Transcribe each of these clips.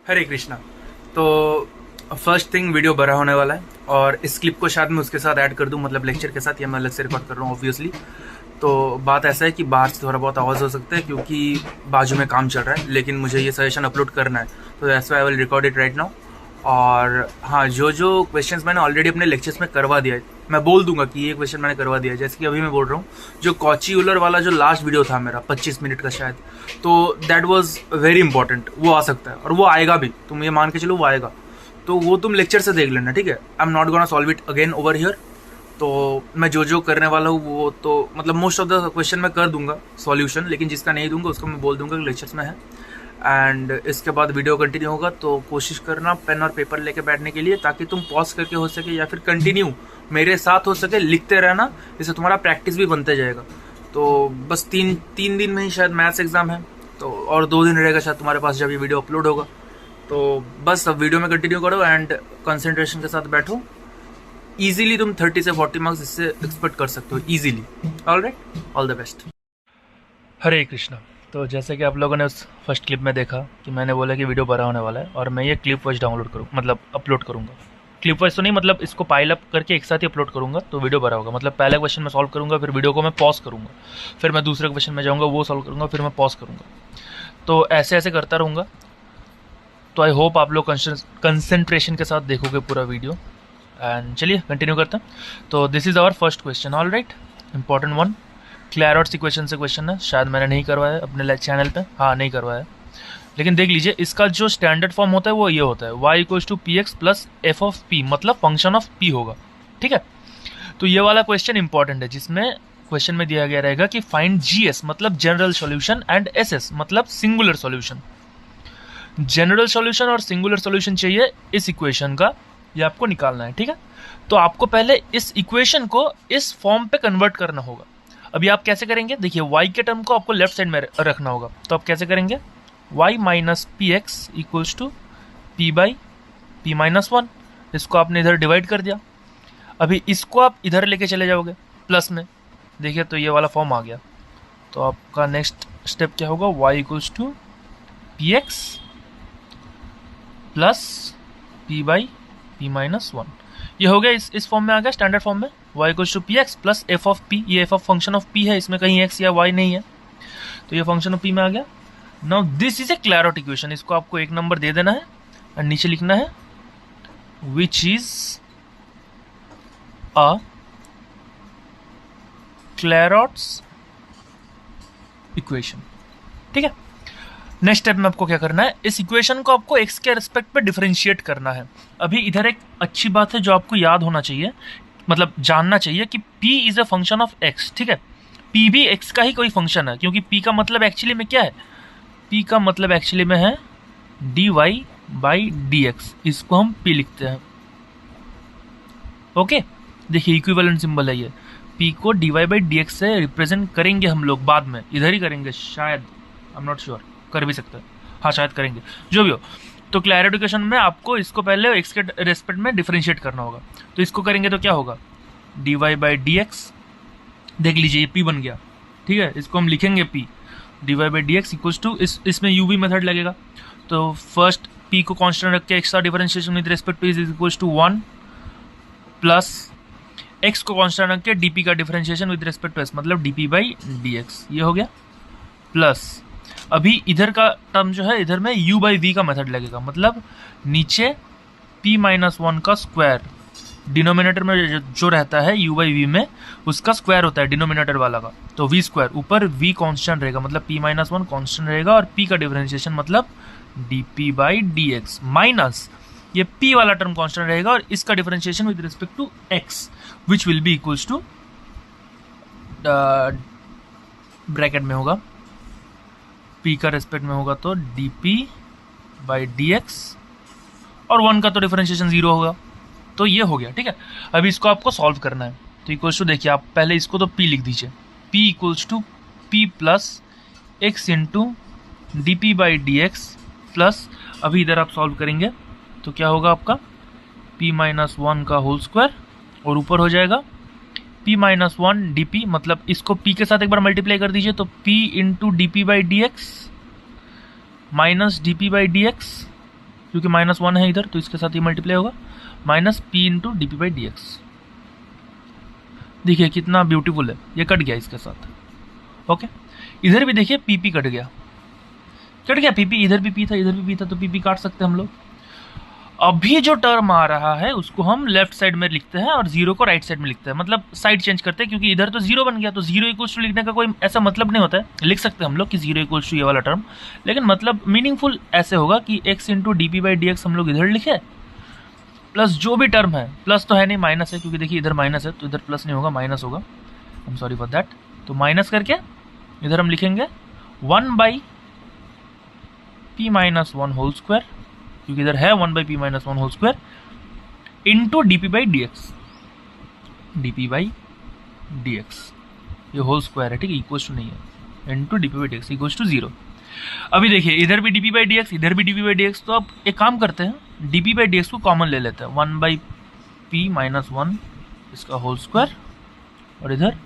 हरे कृष्णा। तो first thing video बड़ा होने वाला है और इस क्लिप को शायद मैं उसके साथ ऐड कर दूं, मतलब लेक्चर के साथ, या मैं अलग से रिकॉर्ड कर रहा हूँ ऑब्वियसली। तो बात ऐसा है कि बाहर से थोड़ा बहुत आवाज़ हो सकता है क्योंकि बाजू में काम चल रहा है, लेकिन मुझे ये सजेशन अपलोड करना है, तो that's why I will record it right now. और हाँ, जो जो क्वेश्चंस मैंने ऑलरेडी अपने लेक्चर्स में करवा दिया है, मैं बोल दूंगा कि ये क्वेश्चन मैंने करवा दिया है। जैसे कि अभी मैं बोल रहा हूँ, जो कॉची यूलर वाला जो लास्ट वीडियो था मेरा 25 मिनट का शायद, तो दैट वाज वेरी इंपॉर्टेंट। वो आ सकता है और वो आएगा भी, तुम ये मान के चलो वो आएगा। तो वो तुम लेक्चर से देख लेना, ठीक है। आई am not gonna solve it again over here. तो मैं जो जो करने वाला हूँ वो तो मतलब मोस्ट ऑफ द क्वेश्चन मैं कर दूंगा सॉल्यूशन, लेकिन जिसका नहीं दूंगा उसको मैं बोल दूंगा कि लेक्चर्स में है। एंड इसके बाद वीडियो कंटिन्यू होगा, तो कोशिश करना पेन और पेपर लेके बैठने के लिए, ताकि तुम पॉज करके हो सके या फिर कंटिन्यू मेरे साथ हो सके लिखते रहना, इससे तुम्हारा प्रैक्टिस भी बनते जाएगा। तो बस तीन दिन में ही शायद मैथ्स एग्जाम है, तो और 2 दिन रहेगा शायद तुम्हारे पास जब ये वीडियो अपलोड होगा। तो बस अब वीडियो में कंटिन्यू करो एंड कंसंट्रेशन के साथ बैठो। इजीली तुम 30 से 40 मार्क्स इससे एक्सपेक्ट कर सकते हो easily. Alright, all the best. Hare Krishna. तो जैसे कि आप लोगों ने उस फर्स्ट क्लिप में देखा कि मैंने बोला कि वीडियो बड़ा होने वाला है और मैं ये क्लिप वाइज डाउनलोड करूँ, मतलब अपलोड करूँगा। क्लिप वाइज तो नहीं, मतलब इसको पाइल अप करके एक साथ ही अपलोड करूँगा, तो वीडियो बड़ा होगा। मतलब पहला क्वेश्चन मैं सॉल्व करूँगा, फिर वीडियो को मैं पॉज करूँगा, फिर मैं दूसरे क्वेश्चन में जाऊँगा, वो सॉल्व करूँगा, फिर मैं पॉज करूँगा। तो ऐसे ऐसे करता रहूँगा। तो आई होप आप लोग कंसंट्रेशन के साथ देखोगे पूरा वीडियो। एंड चलिए कंटिन्यू करते हैं। तो this is our first question. All right, important one, Clairaut's equation से क्वेश्चन है। शायद मैंने नहीं करवाया अपने चैनल पे, हाँ नहीं करवाया, लेकिन देख लीजिए इसका जो स्टैंडर्ड फॉर्म होता है वो ये होता है, y equals to p x plus f of p, मतलब फंक्शन ऑफ p होगा। ठीक है, तो ये वाला क्वेश्चन इंपॉर्टेंट है, जिसमें क्वेश्चन में दिया गया रहेगा कि फाइंड gs मतलब जनरल सॉल्यूशन एंड ss मतलब सिंगुलर सॉल्यूशन। जनरल सॉल्यूशन और सिंगुलर सॉल्यूशन चाहिए इस इक्वेशन का, ये आपको निकालना है। ठीक है, तो आपको पहले इस इक्वेशन को इस फॉर्म पे कन्वर्ट करना होगा। अभी आप कैसे करेंगे, देखिए y के टर्म को आपको लेफ्ट साइड में रखना होगा। तो आप कैसे करेंगे, y minus p x equals to p by p minus 1, इसको आपने इधर डिवाइड कर दिया। अभी इसको आप इधर लेके चले जाओगे प्लस में, देखिए तो ये वाला फॉर्म आ गया। तो आपका नेक्स्ट स्टेप क्या होगा, y equals to p x plus p by p minus 1, ये हो गया। इस फॉर्म में आ गया, स्टैंडर्ड फॉर्म में y equals to p x plus f of p. ये f of function of p है, इसमें कहीं x या y नहीं है, तो ये फंक्शन ऑफ p में आ गया। Now this is a Clairaut equation, इसको आपको 1 नंबर दे देना है और नीचे लिखना है विच इज अ क्लैरोट्स इक्वेशन। ठीक है, नेक्स्ट स्टेप में आपको क्या करना है, इस इक्वेशन को आपको x के रिस्पेक्ट पे डिफरेंशिएट करना है। अभी इधर एक अच्छी बात है जो आपको याद होना चाहिए, मतलब जानना चाहिए कि p is a function of x। ठीक है, p भी x का ही कोई फंक्शन है, क्योंकि p का मतलब एक्चुअली में क्या है, p का मतलब एक्चुअली में है dy बाई dx, इसको हम p लिखते हैं। ओके, देखिए इक्विवेलेंट सिंबल है ये, p को dy बाई dx से रिप्रेजेंट करेंगे हम लोग बाद में, इधर ही करेंगे शायद, आई एम नॉट श्योर, कर भी सकते हैं, हाँ शायद करेंगे, जो भी हो। तो क्लैरिफिकेशन में आपको इसको पहले x के रेस्पेक्ट में डिफरेंशिएट करना होगा। तो इसको करेंगे तो क्या होगा, dy बाई dx, देख लीजिए ये p बन गया। ठीक है, इसको हम लिखेंगे p dy by dx equals to, इसमें u v मेथड लगेगा। तो फर्स्ट p को कांस्टेंट रख के x का differentiation with respect to is equals to 1 plus x को कांस्टेंट रख के dp का differentiation with respect to s मतलब dp बाई dx, ये हो गया। प्लस अभी इधर का टर्म जो है, इधर में u बाई v का मेथड लगेगा, मतलब नीचे p माइनस 1 का स्क्वायर, डिनोमिनेटर में जो रहता है u बाई v में, उसका स्क्वायर होता है डिनोमिनेटर वाला का, तो v स्क्वायर, ऊपर v कांस्टेंट रहेगा मतलब p माइनस 1 कांस्टेंट रहेगा, और p का डिफरेंशिएशन मतलब dp बाई dx, माइनस ये p वाला टर्म कांस्टेंट रहेगा और इसका differentiation with respect to x which will be equals to, bracket में होगा p का रेस्पेक्ट में होगा तो dp बाई dx, और 1 का तो डिफरेंशिएशन 0 होगा, तो ये हो गया। ठीक है, अभी इसको आपको सॉल्व करना है। तो इक्वल्स टू, देखिए आप पहले इसको तो p लिख दीजिए, p equals to p plus x into d p by D x plus, अभी इधर आप सॉल्व करेंगे तो क्या होगा आपका p माइनस 1 का होल स्क्वायर, और ऊपर हो जाएगा p माइनस 1 डी पी, मतलब इसको p के साथ एक बार मल्टीप्लाई कर दीजिए, तो p into d p by D X minus D p by D x क्योंकि -1 है इधर, तो इसके साथ ये मल्टीप्लाई होगा, minus P into d p by D x. देखिए कितना ब्यूटीफुल है, ये कट गया इसके साथ। ओके, इधर भी देखिए पी पी कट गया पी पी, इधर भी पी था, इधर भी पी था, तो पी पी काट सकते हैं हम लोग। अभी जो टर्म आ रहा है उसको हम लेफ्ट साइड में लिखते हैं और जीरो को राइट साइड में लिखते हैं, मतलब साइड चेंज करते हैं, क्योंकि इधर तो जीरो बन गया, तो जीरो इक्वल्स टू लिखने का कोई ऐसा मतलब नहीं होता है। लिख सकते हैं हम लोग कि जीरो इक्वल्स टू ये वाला टर्म, लेकिन मतलब मीनिंगफुल ऐसे होगा कि x into d p by D x हम लोग इधर लिखे, प्लस जो भी टर्म है, प्लस तो है नहीं माइनस है, क्योंकि देखिए इधर माइनस है तो इधर प्लस नहीं होगा, माइनस होगा, I am sorry for that. तो माइनस करके इधर हम लिखेंगे 1 by p minus 1 whole square, क्योंकि इधर है 1 by p minus 1 whole square, into d p by D x, d p by D x ये होल स्क्वायर है, ठीक है, इक्वल्स टू नहीं है, into d p by D x equals to 0। अभी देखिए इधर भी d p by D x, इधर भी d p by D x, तो अब एक काम करते हैं, D p by D x को कॉमन ले लेते हैं, 1 बाई पी माइनस 1 इसका होल स्क्वायर, और इधर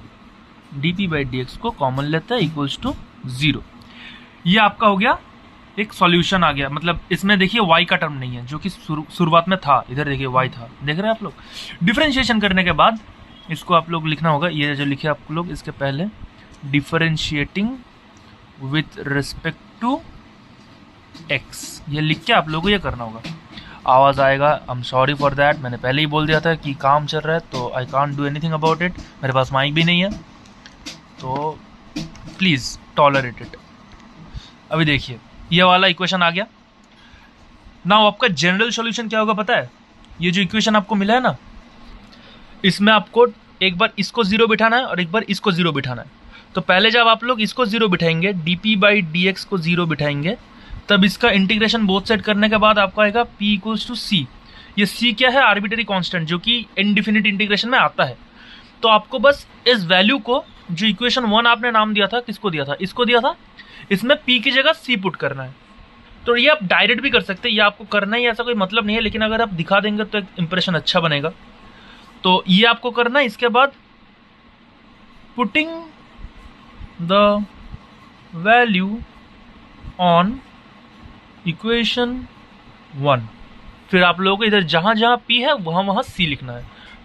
D p by D x को कॉमन लेते हैं, इक्वल्स टू 0। ये आपका हो गया, एक सॉल्यूशन आ गया, मतलब इसमें देखिए y का टर्म नहीं है, जो कि शुरुआत में था, इधर देखिए y था, देख रहे हैं आप लोग। डिफरेंशिएशन करने के बाद इसको आप लोग लिखना होगा, ये जो लिखे आप लोग इसके पहले, differentiating with respect to x, ये लिख के आप लोगों को ये करना होगा। आवाज़ आएगा, आई एम सॉरी फॉर दैट, मैंने पहले ही बोल दिया था कि काम चल रहा है तो I can't do anything about it, मेरे पास माइक भी नहीं है, तो प्लीज़ टॉलरेट इट। अभी देखिए ये वाला इक्वेशन आ गया। नाउ आपका जनरल सॉल्यूशन क्या होगा पता है, ये जो इक्वेशन आपको मिला है ना, इसमें आपको एक बार इसको 0 बिठाना है और एक बार इसको 0 बिठाना है। तो पहले जब आप लोग इसको 0 बिठाएंगे, d p by D x को 0 बिठाएंगे, तब इसका इंटीग्रेशन बोथ साइड करने के बाद आपको आएगा p इक्वल्स टू सी। ये c क्या है, आर्बिट्ररी कांस्टेंट, जो कि इनडिफिनिट इंटीग्रेशन में आता है। तो आपको बस इस वैल्यू को, जो इक्वेशन 1 आपने नाम दिया था, किसको दिया था, इसको दिया था, इसमें p की जगह c पुट करना है। तो ये आप डायरेक्ट भी कर सकते हैं, ये आपको करना ही ऐसा कोई मतलब नहीं है, लेकिन अगर आप दिखा देंगे तो एक इंप्रेशन अच्छा बनेगा। तो ये आपको करना है। इसके बाद putting the value on equation 1, फिर आप लोगों को इधर जहां जहां p है वहां वहां c लिखना है।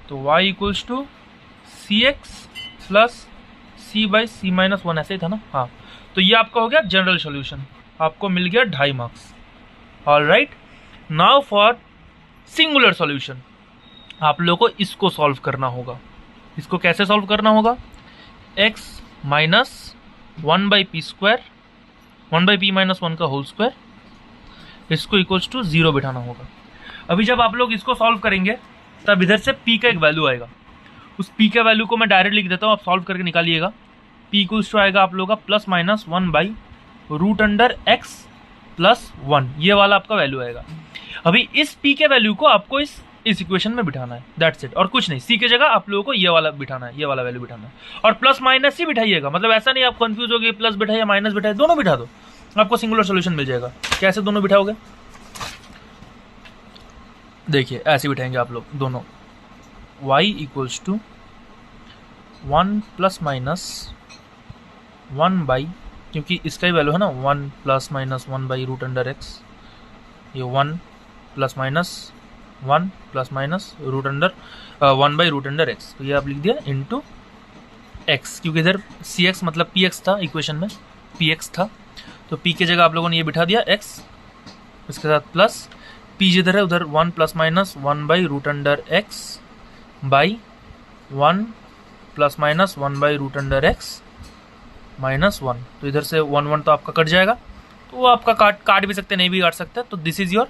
तो y equals to c x plus c by c minus 1, ऐसे ही था ना, हाँ। तो ये आपका हो गया जनरल सॉल्यूशन, आपको मिल गया 2.5 marks. Alright, now for singular solution, आप लोगों को इसको सॉल्व करना होगा। इसको कैसे सॉल्व करना होगा, x minus 1 by P square, 1 by p minus 1 का होल स्क्वायर, इसको इक्वल्स टू 0 बिठाना होगा। अभी जब आप लोग इसको सॉल्व करेंगे तब इधर से p का एक वैल्यू आएगा, उस p का वैल्यू को मैं डायरेक्ट लिख देता हूँ, आप सॉल्व करके निकालिएगा। p इक्वल्स टू आएगा आप लोगों का plus minus 1 by root under x plus 1, ये वाला आपका वैल्यू आएगा। अभी इस p के वैल्यू को आपको इस इक्वेशन में बिठाना है, दैट्स इट, और कुछ नहीं। c की जगह आप लोगों को ये वाला बिठाना है, ये वाला वैल्यू बिठाना है, और प्लस माइनस ही बिठाइएगा, मतलब ऐसा नहीं आप कंफ्यूज हो गए, प्लस बिठाइए माइनस बिठाइए, दोनों बिठा दो, आपको सिंगुलर सॉल्यूशन मिल जाएगा। कैसे दोनों बिठाओगे, देखिए ऐसे बिठाएंगे आप लोग दोनों, y equals to 1 plus minus 1 by, क्योंकि इसका ही वैल्यू है ना 1 plus minus 1 by root under x, ये 1 plus minus root under 1 by root under x, तो ये आप लिख दिया इंटू x, क्योंकि इधर सी एक्स मतलब पी एक्स था, इक्वेशन में पी एक्स था, तो p की जगह आप लोगों ने ये बिठा दिया x, इसके साथ प्लस p जिधर है उधर 1 plus minus 1 by root under x by 1 plus minus 1 by root under x minus 1, तो इधर से 1 1 तो आपका कट जाएगा, तो वो आपका काट भी सकते, नहीं भी काट सकते। तो this is your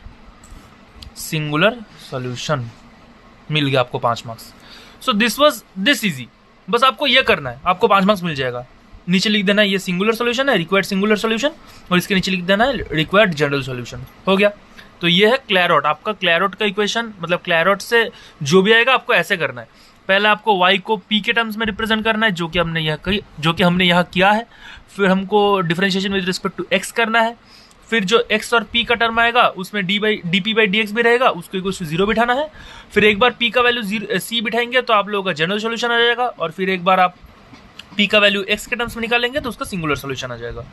singular solution, मिल गया आपको 5 marks. So this was this easy, बस आपको ये करना है, आपको 5 मार्क्स मिल जाएगा। नीचे लिख देना है ये सिंगुलर सॉल्यूशन है, रिक्वायर्ड सिंगुलर सॉल्यूशन, और इसके नीचे लिख देना है रिक्वायर्ड जनरल सॉल्यूशन, हो गया। तो ये है क्लैरोट, आपका क्लैरोट का इक्वेशन, मतलब क्लैरोट से जो भी आएगा आपको ऐसे करना है। पहले आपको y को p के टर्म्स में रिप्रेजेंट करना है, जो कि हमने यहाँ किया है। फिर हमको differentiation with respect to x करना है। फिर जो x और p का टर्म आएगा उसमें D p by D x भी रहेगा, उसको इक्वल टू 0 बिठाना है। फिर एक बार p का वैल्यू c बिठाएंगे तो आप लोगों का जनरल सॉल्यूशन आ जाएगा, और फिर एक बार आप p का वैल्यू x के टर्म्स में निकालेंगे तो उसका सिंगुलर सॉल्यूशन आ जाएगा।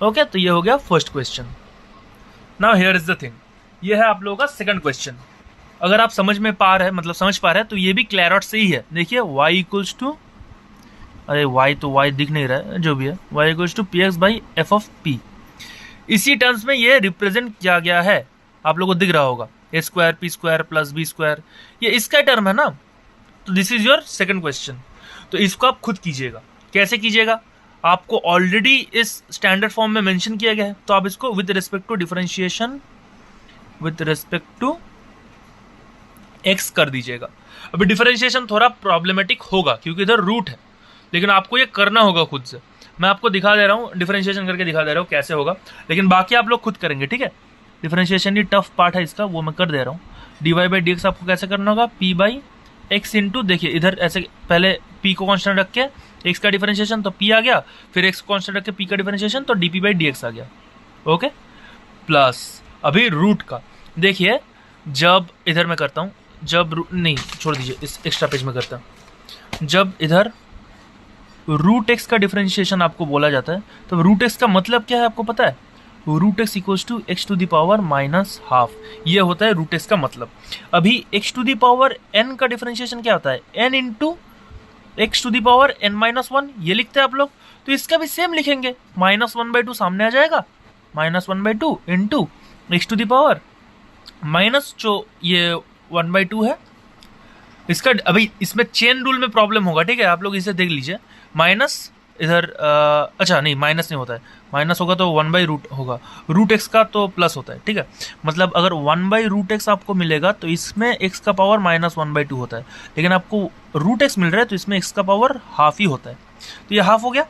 ओके, तो ये हो गया first question. Now here is the thing, ये है आप लोगों का सेकंड क्वेश्चन। अगर आप समझ पा रहे हैं तो ये भी क्लैरॉट से ही है। देखिए y इक्वल्स टू, अरे y तो y दिख नहीं रहा है, जो भी है, y equals to p x by f of p. इसी टर्म्स में ये रिप्रेजेंट किया गया है, आप लोगों को दिख रहा होगा, a square p square plus b square, ये इसका टर्म है ना। तो this is your second question. तो इसको आप खुद कीजिएगा। कैसे कीजिएगा? आपको ऑलरेडी इस स्टैंडर्ड फॉर्म में मेंशन किया गया है, तो आप इसको with respect to differentiation with respect to x कर दीजिएगा। अभी डिफरेंशिएशन थोड़ा प्रॉब्लमेटिक होगा क्योंकि इधर रूट है, लेकिन आपको ये करना होगा खुद से। मैं आपको दिखा दे रहा हूँ, डिफरेंशिएशन करके दिखा दे रहा हूँ कैसे होगा, लेकिन बाकी आप लोग खुद करेंगे, ठीक है। डिफरेंशिएशन ही टफ पार्ट है इसका, वो मैं कर दे रहा हूँ। D Y by D x आपको कैसे करना होगा, पी बाई एक्स इंटू, देखिए इधर ऐसे पहले पी को कॉन्स्टेंट रख के एक्स का डिफरेंशिएशन तो पी आ गया, फिर एक्स कॉन्स्टेंट रख के पी का डिफरेंशिएशन तो d p by D x आ गया, ओके। प्लस अभी रूट का देखिए, जब इधर मैं करता हूँ, जब नहीं छोड़ दीजिए, इस एक्स्ट्रा पेज में करता हूँ। जब इधर रूट एक्स का डिफरेंशिएशन आपको बोला जाता है, तो रूट एक्स का मतलब क्या है आपको पता है? Root x equals to x to the power minus half, ये होता है रूट एक्स का मतलब। अभी x to the power n का डिफरेंशिएशन क्या होता है? N into x to the power n minus one, ये लिखते हैं आप लोग। तो इसका भी सेम लिखेंगे, माइनस वन बाई टू सामने आ जाएगा, minus one by two into x to the power minus जो ये वन बाई टू है इसका। अभी इसमें चेन रूल में प्रॉब्लम होगा, ठीक है, आप लोग इसे देख लीजिए। माइनस इधर अच्छा नहीं, माइनस नहीं होता है, माइनस होगा तो वन बाई रूट होगा, रूट एक्स का तो प्लस होता है, ठीक है। मतलब अगर वन बाई रूट एक्स आपको मिलेगा तो इसमें एक्स का power minus one by to होता है, लेकिन आपको रूट एक्स मिल रहा है तो इसमें एक्स का पावर हाफ ही होता है, तो ये हाफ हो गया।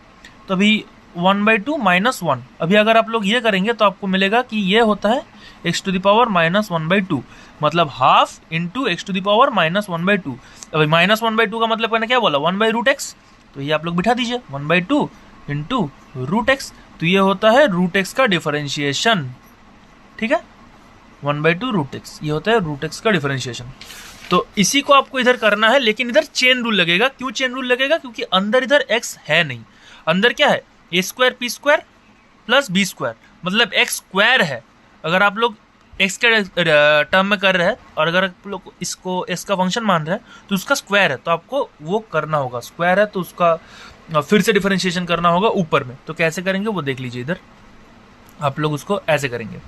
तो अभी one by to minus one, अभी अगर आप लोग ये करेंगे तो आपको मिलेगा कि ये होता है x to the power minus one by two, मतलब half into x to the power minus one by two. अभी माइनस वन बाई टू का मतलब मैंने क्या बोला, वन बाई रूट एक्स, तो ये आप लोग बिठा दीजिए, one by two into root x, तो ये होता है रूट एक्स का डिफरेंशिएशन, ठीक है। One by two root x, ये होता है रूट एक्स का डिफरेंशिएशन। तो इसी को आपको इधर करना है, लेकिन इधर चेन रूल लगेगा। क्यों चेन रूल लगेगा? क्योंकि अंदर इधर एक्स है नहीं, अंदर क्या है, a square p square plus b square, मतलब एक्स स्क्वायर है। अगर आप लोग एक्स के टर्म में कर रहे हैं और अगर आप लोग इसको एक्स का फंक्शन मान रहे हैं तो उसका स्क्वायर है, तो आपको वो करना होगा। स्क्वायर है तो उसका फिर से डिफरेंशिएशन करना होगा ऊपर में। तो कैसे करेंगे वो देख लीजिए, इधर आप लोग उसको ऐसे करेंगे।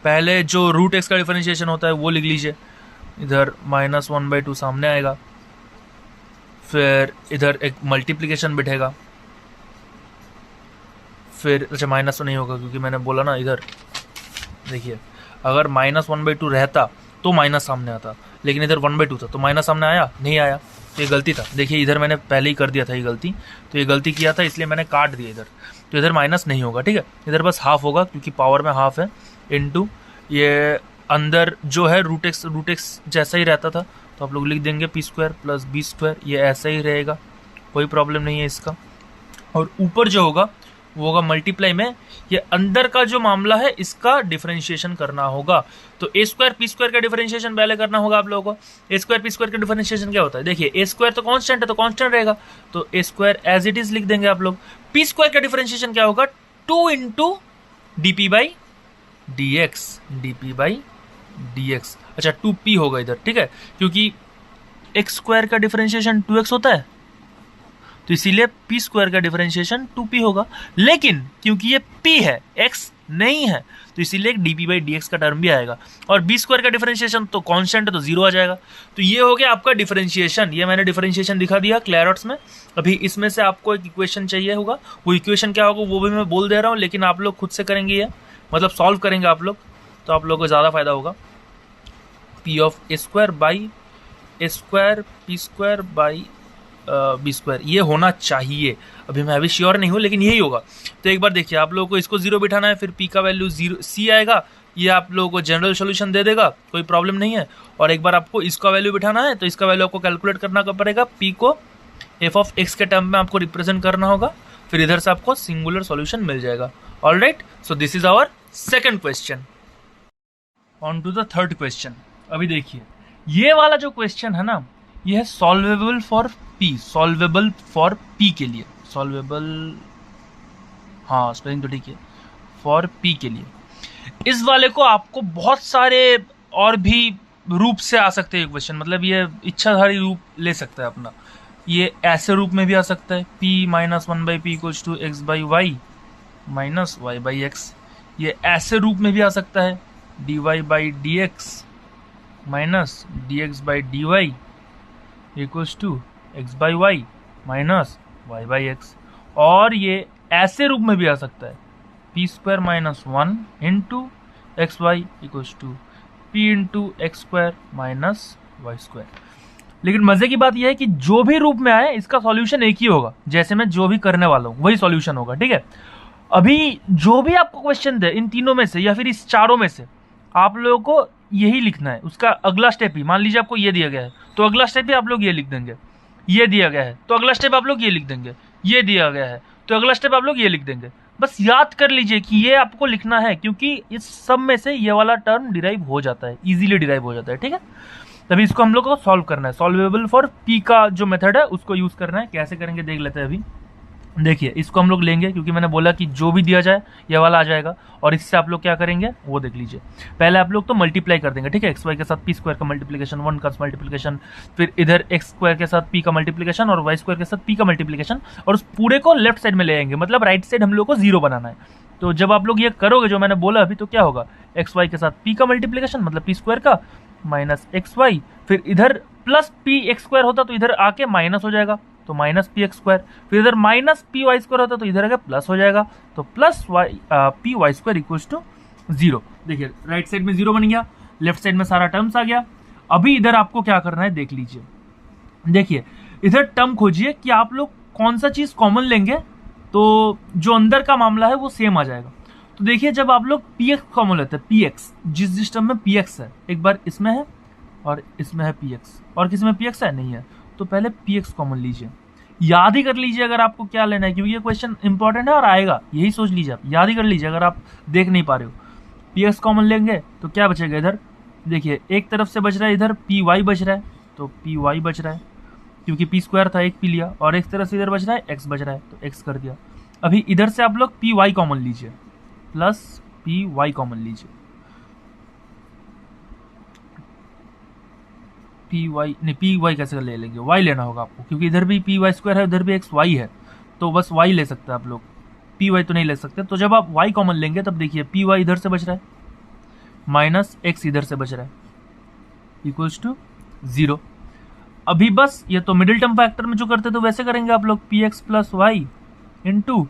पहले जो रूट एक्स का डिफरेंशिएशन होता है वो लिख लीजिए, इधर माइनस वन बाई टू सामने आएगा, फिर इधर एक मल्टीप्लीकेशन बिठेगा, फिर अच्छा माइनस तो नहीं होगा क्योंकि मैंने बोला ना, इधर देखिए अगर माइनस वन बाई टू रहता तो माइनस सामने आता, लेकिन इधर वन बाई टू था तो माइनस सामने आया नहीं आया, तो ये गलती था। देखिए इधर मैंने पहले ही कर दिया था ये गलती, तो ये गलती किया था इसलिए मैंने काट दिया इधर, तो इधर माइनस नहीं होगा, ठीक है। इधर बस हाफ होगा क्योंकि पावर में हाफ है, इनटू ये अंदर जो है रूट एक्स जैसा ही रहता था, तो आप लोग लिख देंगे p square plus b square, ये ऐसा ही रहेगा, कोई प्रॉब्लम नहीं है इसका। और ऊपर जो होगा वो होगा मल्टीप्लाई में, ये अंदर का जो मामला है इसका डिफरेंशिएशन करना होगा। तो ए स्क्वायर पी स्क्वायर का डिफरेंशिएशन पहले करना होगा आप लोगों को। ए स्क्वायर पी स्क्वायर का डिफरेंशिएशन क्या होता है? देखिए ए स्क्वायर तो कांस्टेंट है तो कांस्टेंट रहेगा, तो ए स्क्वायर एज इट इज लिख देंगे आप लोग। पी स्क्वायर का डिफरेंशिएशन क्या होगा? 2 into d p by D x, d p by D x, अच्छा 2p होगा इधर, ठीक है, क्योंकि एक्स स्क्वायर का डिफरेंशिएशन 2x होता है, तो इसीलिए पी स्क्वायर का डिफरेंशिएशन 2p होगा। लेकिन क्योंकि ये p है, x नहीं है, तो इसीलिए D p by D X का टर्म भी आएगा। और बी स्क्वायर का डिफरेंशिएशन तो कांस्टेंट है तो 0 आ जाएगा। तो ये हो गया आपका डिफरेंशिएशन, ये मैंने डिफरेंशिएशन दिखा दिया क्लैरॉट्स में। अभी इसमें से आपको एक इक्वेशन चाहिए होगा, वो इक्वेशन क्या होगा वो भी मैं बोल दे रहा हूँ, लेकिन आप लोग खुद से करेंगे, ये मतलब सॉल्व करेंगे आप लोग, तो आप लोगों को ज़्यादा फायदा होगा। P of a square by a square p square by b square, ये होना चाहिए। अभी मैं अभी श्योर नहीं हूँ लेकिन यही होगा। तो एक बार देखिए, आप लोगों को इसको 0 बिठाना है, फिर p का वैल्यू 0 c आएगा, ये आप लोगों को जनरल सॉल्यूशन दे देगा, कोई प्रॉब्लम नहीं है। और एक बार आपको इसका वैल्यू बिठाना है तो इसका वैल्यू आपको कैलकुलेट करना पड़ेगा, p को f ऑफ x के टर्म में आपको रिप्रेजेंट करना होगा, फिर इधर से आपको सिंगुलर सॉल्यूशन मिल जाएगा। Alright, so this is our second question. On to the third question. अभी देखिए ये वाला जो क्वेश्चन है ना, ये है solvable for p, solvable for p के लिए, सॉल्वेबल, स्पेलिंग तो ठीक है, फॉर p के लिए। इस वाले को आपको बहुत सारे और भी रूप से आ सकते हैं क्वेश्चन, मतलब ये इच्छाधारी रूप ले सकता है अपना। ये ऐसे रूप में भी आ सकता है, p minus one by P equals to X by Y minus Y by X. ये ऐसे रूप में भी आ सकता है, dy by D X minus D X by D Y equals to X by Y minus Y by X. और ये ऐसे रूप में भी आ सकता है, P square minus one into X Y equals to P into X square minus Y square. लेकिन मजे की बात यह है कि जो भी रूप में आए इसका सॉल्यूशन एक ही होगा, जैसे मैं जो भी करने वाला हूं वही सॉल्यूशन होगा, ठीक है। अभी जो भी आपको क्वेश्चन दे इन तीनों में से या फिर इस चारों में से, आप लोगों को यही लिखना है। उसका अगला स्टेप ही, मान लीजिए आपको ये दिया गया है तो अगला स्टेप ही आप लोग ये लिख देंगे, ये दिया गया है तो अगला स्टेप आप लोग ये लिख देंगे, ये दिया गया है तो अगला स्टेप आप लोग ये लिख देंगे। बस याद कर लीजिए कि ये आपको लिखना है, क्योंकि इस सब में से ये वाला टर्म डिराइव हो जाता है, इजीली डिराइव हो जाता है, ठीक है। तभी इसको हम लोग को सॉल्व करना है। सॉल्वेबल फॉर पी का जो मेथड है उसको यूज करना है। कैसे करेंगे देख लेते हैं अभी। देखिए इसको हम लोग लेंगे, क्योंकि मैंने बोला कि जो भी दिया जाए ये वाला आ जाएगा, और इससे आप लोग क्या करेंगे वो देख लीजिए। पहले आप लोग तो मल्टीप्लाई कर देंगे, ठीक है। एक्स वाई के साथ पी स्क्वायर का मल्टीप्लीकेशन, वन का मल्टीप्लीकेशन, फिर इधर एक्स स्क्वायर के साथ पी का मल्टीप्लीकेशन और वाई स्क्वायर के साथ पी का मल्टीप्लीकेशन, और उस पूरे को लेफ्ट साइड में ले आएंगे, मतलब राइट साइड हम लोग को जीरो बनाना है। तो जब आप लोग ये करोगे जो मैंने बोला अभी, तो क्या होगा, एक्स वाई के साथ पी का मल्टीप्लीकेशन मतलब पी स्क्वायर का माइनस एक्स वाई, फिर इधर प्लस पी एक्स स्क्वायर होता तो इधर आके माइनस हो जाएगा तो माइनस पी एक्स स्क्वायर, फिर इधर माइनस पी वाई स्क्वायर होता तो इधर आगे प्लस हो जाएगा तो plus Y P Y square equals to zero. देखिए राइट साइड में जीरो बन गया, लेफ्ट साइड में सारा टर्म्स आ गया। अभी इधर आपको क्या करना है देख लीजिए। देखिए इधर टर्म खोजिए कि आप लोग कौन सा चीज कॉमन लेंगे तो जो अंदर का मामला है वो सेम आ जाएगा। तो देखिए जब आप लोग पी एक्स कॉमन लेते हैं, पी एक्स जिस टर्म में पी एक्स है, एक बार इसमें है और इसमें है पी एक्स, और किसी में पी एक्स है नहीं है, तो पहले पी एक्स कॉमन लीजिए। याद ही कर लीजिए अगर आपको क्या लेना है, क्योंकि ये क्वेश्चन इंपॉर्टेंट है और आएगा, यही सोच लीजिए आप, याद ही कर लीजिए अगर आप देख नहीं पा रहे हो। पी एक्स कॉमन लेंगे तो क्या बचेगा इधर, देखिए एक तरफ से बच रहा है इधर पी वाई बच रहा है, तो पी वाई बच रहा है क्योंकि पी स्क्वायर था एक पी लिया, और एक तरफ से इधर बच रहा है एक्स बच रहा है तो एक्स कर दिया। अभी इधर से आप लोग पी वाई कॉमन लीजिए, प्लस पी वाई कॉमन लीजिए, पी वाई नहीं, पी वाई कैसे ले लेंगे, वाई लेना होगा आपको, क्योंकि इधर भी पी वाई स्क्वायर है उधर भी एक्स वाई है, तो बस वाई ले सकते हैं आप लोग, पी वाई तो नहीं ले सकते। तो जब आप वाई कॉमन लेंगे तब देखिए पी वाई इधर से बच रहा है माइनस एक्स इधर से बच रहा है इक्वल्स टू जीरो। अभी बस ये तो मिडिल टर्म फैक्टर में जो करते तो वैसे करेंगे आप लोग, P x plus Y into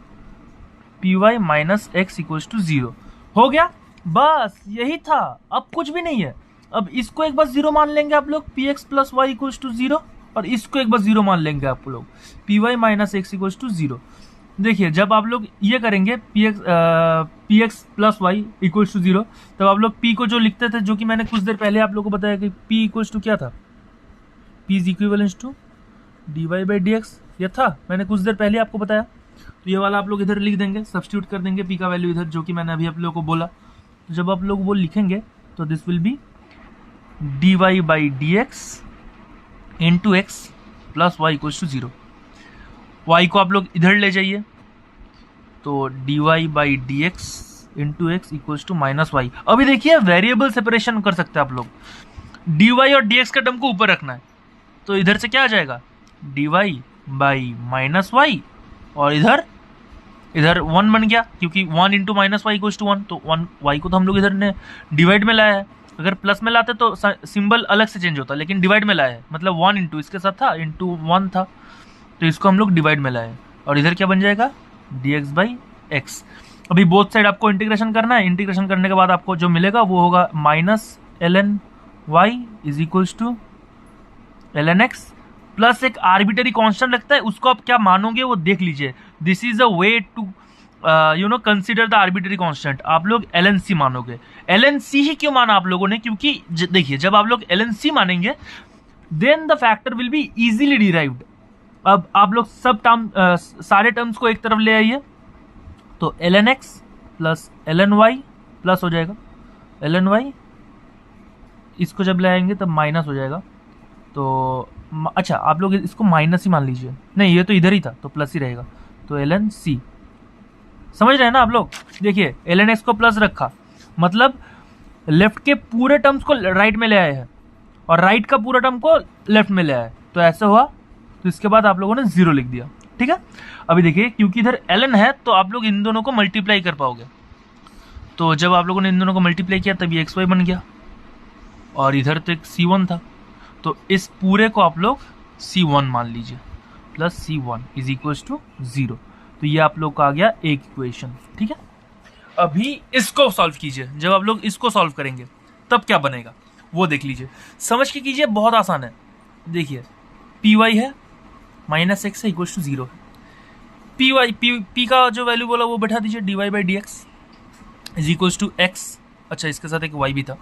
P Y minus X equals to zero. हो गया, बस यही था, अब कुछ भी नहीं है। अब इसको एक बार जीरो मान लेंगे आप लोग, P x plus Y equals to zero, और इसको एक बार जीरो मान लेंगे आप लोग, P Y minus X equals to zero. देखिए जब आप लोग ये करेंगे P x plus Y equals to zero, तब आप लोग पी को जो लिखते थे, जो कि मैंने कुछ देर पहले आप लोग को बताया कि पी इक्वल्स टू क्या था, P is equivalence to D Y by D x, ये था मैंने कुछ देर पहले आपको बताया। तो ये वाला आप लोग इधर लिख देंगे, सब्स्टिट्यूट कर देंगे पी का वैल्यू इधर, जो कि मैंने अभी आप लोगों को बोला। तो जब आप लोग वो लिखेंगे तो this will be D Y by D X into X plus Y equals to zero. Y को आप लोग इधर ले जाइए, तो D Y by D X into X equals to minus Y. अभी देखिए वेरिएबल सेपरेशन कर सकते हैं आप लोग, डी वाई और डी एक्स का टर्म को ऊपर रखना है, तो इधर से क्या आ जाएगा, D Y by minus Y, और इधर वन बन गया, क्योंकि one into minus Y equals to one, तो वन वाई को तो हम लोग इधर ने डिवाइड में लाया है। अगर प्लस में लाते तो सिंबल अलग से चेंज होता, लेकिन डिवाइड में लाया है, मतलब वन इंटू इसके साथ था इंटू वन था, तो इसको हम लोग डिवाइड में लाए, और इधर क्या बन जाएगा, डी एक्स बाई एक्स। अभी बोथ साइड आपको इंटीग्रेशन करना है, इंटीग्रेशन करने के बाद आपको जो मिलेगा वो होगा minus L N Y is equals to L N X, plus एक आर्बिटरी कांस्टेंट लगता है, उसको आप क्या मानोगे वो देख लीजिए। This is a way to consider the arbitrary constant. आप लोग एल एन सी मानोगे। एल एन सी ही क्यों माना आप लोगों ने, क्योंकि देखिए जब आप लोग एल एन सी मानेंगे then the factor will be easily derived. अब आप लोग सब टर्म सारे टर्म्स को एक तरफ ले आइए, तो L N X plus L N Y plus हो जाएगा एल एन वाई, इसको जब ले आएंगे तब माइनस हो जाएगा, तो अच्छा आप लोग इसको माइनस ही मान लीजिए, नहीं ये तो इधर ही था तो प्लस ही रहेगा, तो एल एन सी। समझ रहे हैं ना आप लोग। देखिए एल एन एक्स को प्लस रखा, मतलब लेफ्ट के पूरे टर्म्स को राइट में ले आए हैं और राइट का पूरा टर्म को लेफ्ट में ले आए, तो ऐसा हुआ। तो इसके बाद आप लोगों ने 0 लिख दिया, ठीक है। अभी देखिए क्योंकि इधर ln है तो आप लोग इन दोनों को मल्टीप्लाई कर पाओगे। तो जब आप लोगों ने इन दोनों को मल्टीप्लाई किया तब ये xy बन गया और इधर तो एक c1 था, तो इस पूरे को आप लोग c1 मान लीजिए plus c1 is equals to 0। तो ये आप लोग का आ गया एक इक्वेशन, ठीक है। अभी इसको सॉल्व कीजिए। जब आप लोग इसको सॉल्व करेंगे तब क्या बनेगा वो देख लीजिए, समझ के कीजिए, बहुत आसान है। देखिए पी वाई है माइनस एक्स है इक्वल्स टू 0 है। पी वाई पी का जो वैल्यू बोला वो बैठा दीजिए, D Y by D X is equals to X. अच्छा इसके साथ एक वाई भी था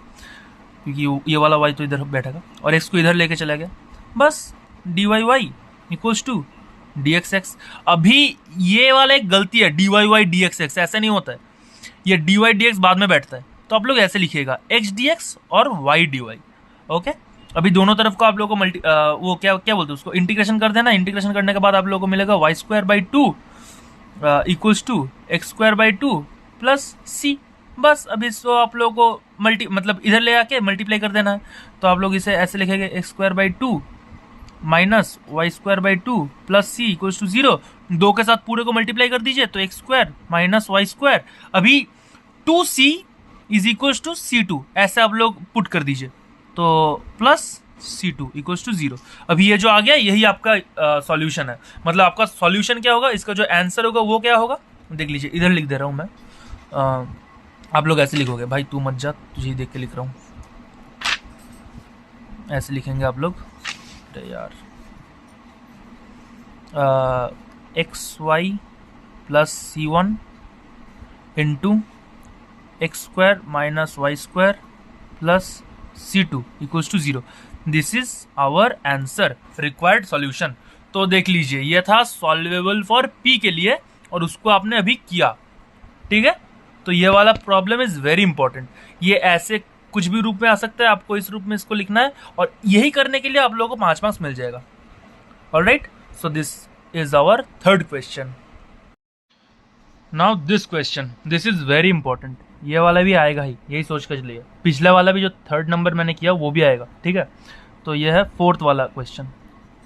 क्योंकि ये वाला वाई तो इधर बैठेगा और एक्स को इधर लेके चला गया, बस D Y Y equals to D X X. अभी ये वाला एक गलती है, D Y Y D X X ऐसा नहीं होता है, ये डी वाई डी एक्स बाद में बैठता है। तो आप लोग ऐसे लिखिएगा एक्स डी एक्स और वाई डी वाई, ओके। अभी दोनों तरफ को आप लोगों को वो क्या बोलते हैं उसको, इंटीग्रेशन कर देना। इंटीग्रेशन करने के बाद आप लोगों को मिलेगा y square by 2 equals to x square by 2 plus c. बस अब इसको आप लोगों को मतलब इधर ले आके मल्टीप्लाई कर देना है। तो आप लोग इसे ऐसे लिखेंगे X square by 2 minus Y square by 2 plus C equals to 0। 2 के साथ पूरे को मल्टीप्लाई कर दीजिए तो X square minus Y square. अभी 2c is equals to c2 ऐसे आप लोग पुट कर दीजिए, तो प्लस c2 इक्वल्स टू 0। अभी ये जो आ गया यही आपका सॉल्यूशन है। मतलब आपका सॉल्यूशन क्या होगा, इसका जो आंसर होगा वो क्या होगा देख लीजिए, इधर लिख दे रहा हूँ मैं। आप लोग ऐसे लिखोगे, भाई तू मत जा, तुझे देख के लिख रहा हूँ, ऐसे लिखेंगे आप लोग। अरे यार X Y plus c1 into X square minus Y square plus c2 equals to 0। This is our answer, required solution. तो देख लीजिए ये था सॉल्वेबल फॉर p के लिए और उसको आपने अभी किया, ठीक है। तो ये वाला प्रॉब्लम इज वेरी इंपॉर्टेंट। ये ऐसे कुछ भी रूप में आ सकता है, आपको इस रूप में इसको लिखना है और यही करने के लिए आप लोगों को 5 मार्क्स मिल जाएगा। Alright, so this is our third question. Now this question, this is very important. ये वाला भी आएगा ही, यही सोच कर चलिए। पिछला वाला भी जो 3rd नंबर मैंने किया वो भी आएगा, ठीक है। तो ये है 4th वाला क्वेश्चन।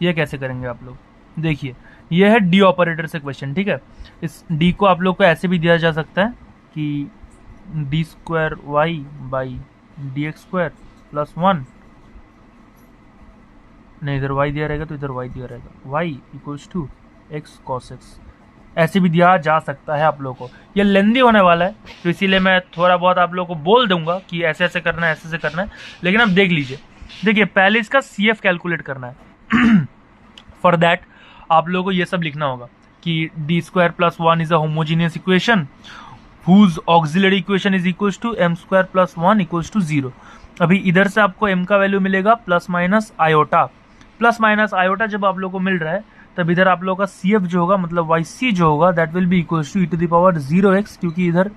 ये कैसे करेंगे आप लोग, देखिए ये है डी ऑपरेटर से क्वेश्चन, ठीक है। इस डी को आप लोग को ऐसे भी दिया जा सकता है कि D square Y by D X square plus 1, नहीं इधर वाई दिया रहेगा तो इधर वाई दिया रहेगा, Y equals to X cos X. ऐसे भी दिया जा सकता है आप लोगों को। ये लेंदी होने वाला है तो इसीलिए मैं थोड़ा बहुत आप लोगों को बोल दूंगा कि ऐसे ऐसे करना है, ऐसे ऐसे करना है। लेकिन अब देख लीजिए, देखिए पहले इसका CF कैलकुलेट करना है। फॉर दैट आप लोगों को ये सब लिखना होगा कि D square plus 1 is a homogeneous equation whose auxiliary equation is equals to m square plus 1 equals to 0। अभी इधर से आपको m का वैल्यू मिलेगा plus minus iota. Plus minus iota जब आप लोग को मिल रहा है तब इधर आप लोग का CF जो होगा मतलब YC जो होगा that will be equals to e to the power 0x, क्योंकि इधर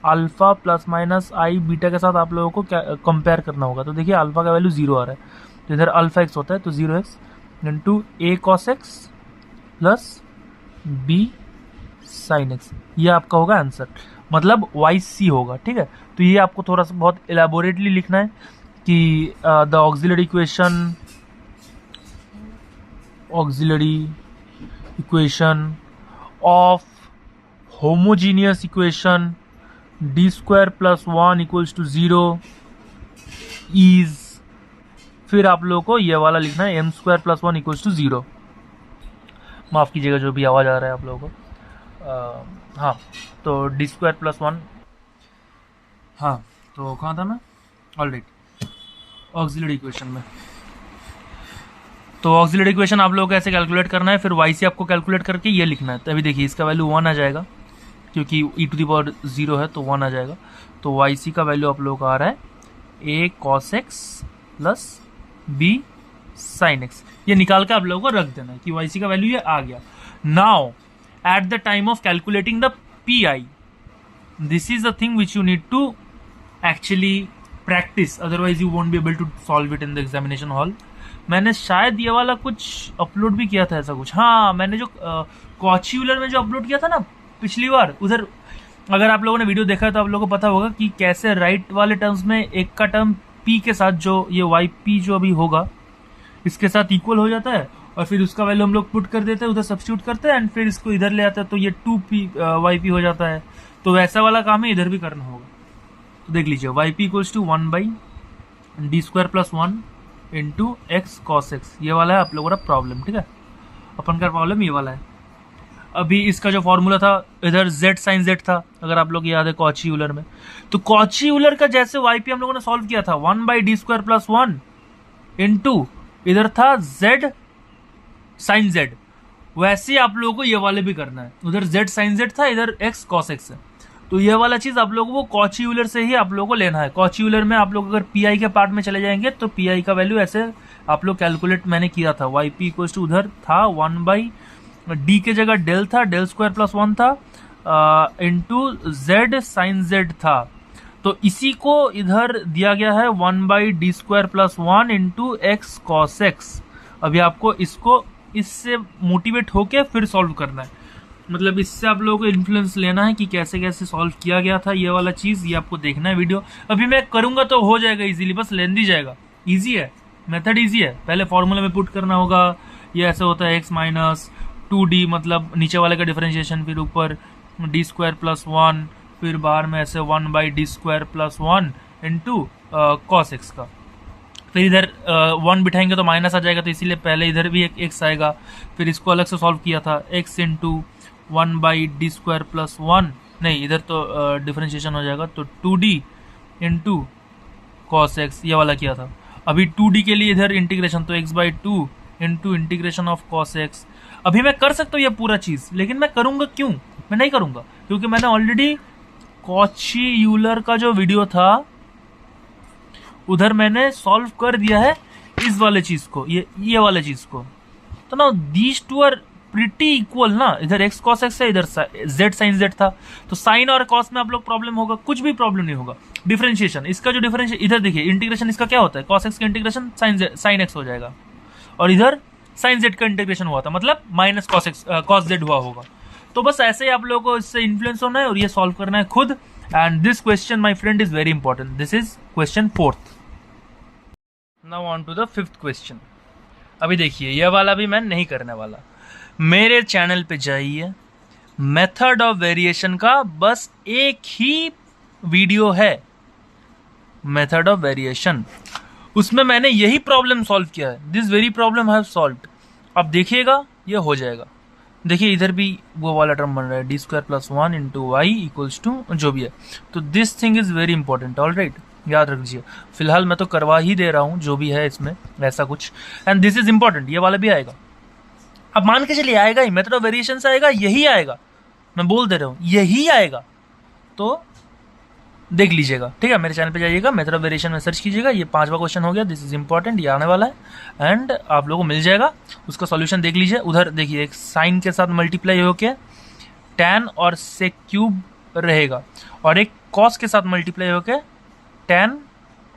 alpha plus minus I beta के साथ आप लोगों को क्या कंपेयर करना होगा। तो देखिए अल्फा का वैल्यू 0 आ रहा है तो इधर अल्फा x होता है तो 0x into a cos x plus b sine x, ये आपका होगा आंसर, मतलब YC होगा, ठीक है। तो ये आपको थोड़ा सा बहुत एलाबोरेटली लिखना है कि the auxiliary equation of homogeneous equation D square plus 1 equals to 0 is, फिर आप लोगों को ये वाला लिखना है m square plus 1 equals to 0। माफ़ कीजिएगा जो भी आवाज़ आ रहा है आप लोगों को। हाँ तो डी स्क्वायर प्लस 1, हाँ तो कहाँ था मैं, ऑलराइट ऑक्सिलरी इक्वेशन में। तो ऑक्सिलरी इक्वेशन आप लोगों को ऐसे कैलकुलेट करना है, फिर YC आपको कैलकुलेट करके ये लिखना है। तो अभी देखिए इसका वैल्यू 1 आ जाएगा क्योंकि e टू द पावर 0 है तो 1 आ जाएगा। तो YC का वैल्यू आप लोगों का आ रहा है a cos x plus b sin x। ये निकाल के आप लोगों को रख देना है कि YC का वैल्यू ये आ गया। Now at the time of calculating the PI, this is the thing which you need to actually practice, otherwise you won't be able to solve it in the examination hall। मैंने शायद ये वाला कुछ upload भी किया था ऐसा कुछ, हाँ मैंने जो कॉची यूलर में जो अपलोड किया था ना पिछली बार, उधर अगर आप लोगों ने वीडियो देखा है तो आप लोगों को पता होगा कि कैसे राइट वाले टर्म्स में एक का टर्म p के साथ जो ये yp जो अभी होगा इसके साथ इक्वल हो जाता है, और फिर उसका वैल्यू हम लोग पुट कर देते हैं, उधर सब्स्टिट्यूट करते हैं एंड फिर इसको इधर ले आते हैं, तो ये 2p yp हो जाता है। तो वैसा वाला काम है इधर भी करना होगा। तो देख लीजिए yp equals to 1/d² + 1 into X cos X, ये वाला है आप लोगों का प्रॉब्लम। ठीक है, अपन का प्रॉब्लम ये वाला है। अभी इसका जो फॉर्मूला था इधर z sin z था, अगर आप लोग याद है कॉची यूलर में, तो कॉची यूलर का जैसे yp हम लोगों ने सॉल्व किया था 1/d² + 1 इंटू इधर था z sin z, वैसे ही आप लोगों को ये वाले भी करना है। उधर z sin z था, इधर x cos x है, तो ये वाला चीज आप लोगों को कॉची यूलर से ही आप लोगों को लेना है। कॉची यूलर में आप लोग अगर पी के पार्ट में चले जाएंगे तो पी का वैल्यू ऐसे आप लोग कैलकुलेट मैंने किया था, yp इक्वल्स टू उधर था 1/d के जगह डेल था, del² + 1 था इंटू z sin z था, तो इसी को इधर दिया गया है 1/d² + 1 into X cos x. अभी आपको इसको इससे मोटिवेट होके फिर सॉल्व करना है, मतलब इससे आप लोगों को इन्फ्लुएंस लेना है कि कैसे कैसे सॉल्व किया गया था ये वाला चीज, ये आपको देखना है वीडियो। अभी मैं करूंगा तो हो जाएगा इजीली, बस लेंदी जाएगा। इजी है, मेथड इजी है। पहले फॉर्मूला में पुट करना होगा, ये ऐसे होता है x माइनस 2d, मतलब नीचे वाले का डिफरेंशिएशन, फिर ऊपर d² + 1, फिर बाहर में ऐसे 1/d² + 1 इंटू कॉस एक्स का, फिर इधर 1 बिठाएंगे तो माइनस आ जाएगा, तो इसीलिए पहले इधर भी एक x आएगा, फिर इसको अलग से सॉल्व किया था x इंटू 1/d² + 1, नहीं इधर तो डिफरेंशिएशन हो जाएगा, तो 2d इंटू कॉस एक्स, ये वाला किया था। अभी 2d के लिए इधर इंटीग्रेशन, तो x/2 into integration of cos x. अभी मैं कर सकता हूँ ये पूरा चीज, लेकिन मैं करूंगा क्यों? मैं नहीं करूंगा क्योंकि मैंने ऑलरेडी कॉची यूलर का जो वीडियो था उधर मैंने सॉल्व कर दिया है इस वाले चीज को, ये वाले चीज को। तो ना these two are pretty equal ना, इधर x cos x है, इधर z sin z था, तो साइन और cos में आप लोग प्रॉब्लम होगा, कुछ भी प्रॉब्लम नहीं होगा। डिफरेंशिएशन, इसका जो डिफरेंशिएशन इधर देखिए, इंटीग्रेशन इसका क्या होता है, cos x का इंटीग्रेशन sin x हो जाएगा, और इधर sin z का इंटीग्रेशन हुआ था, मतलब माइनस cos z हुआ होगा। तो बस ऐसे ही आप लोगों को इससे इन्फ्लुएंस होना है और ये सॉल्व करना है खुद। And this question my friend is very important, this is question 4th। Now on to the 5th question. अभी देखिए ये वाला भी मैं नहीं करने वाला, मेरे चैनल पे जाइए, मेथड ऑफ वेरिएशन का बस एक ही वीडियो है, मेथड ऑफ वेरिएशन, उसमें मैंने यही प्रॉब्लम सॉल्व किया है, this very problem I have solved. अब देखिएगा ये हो जाएगा। देखिए इधर भी वो वाला टर्म बन रहा है, d² + 1 into Y equals to जो भी है, तो this thing is very important, all right, याद रख लीजिए। फिलहाल मैं तो करवा ही दे रहा हूँ जो भी है इसमें ऐसा कुछ, एंड दिस इज इंपॉर्टेंट, ये वाला भी आएगा। अब मान के चलिए आएगा ही, मेथड ऑफ वेरिएशन से आएगा, यही आएगा, मैं बोल दे रहा हूँ यही आएगा, तो देख लीजिएगा। ठीक है, मेरे चैनल पे जाइएगा, मेथड ऑफ वेरिएशन में सर्च कीजिएगा, ये 5वां क्वेश्चन हो गया, दिस इज इंपॉर्टेंट, ये आने वाला है एंड आप लोगों को मिल जाएगा, उसका सॉल्यूशन देख लीजिए। उधर देखिए एक साइन के साथ मल्टीप्लाई होके tan और sec क्यूब रहेगा, और एक cos के साथ मल्टीप्लाई होके tan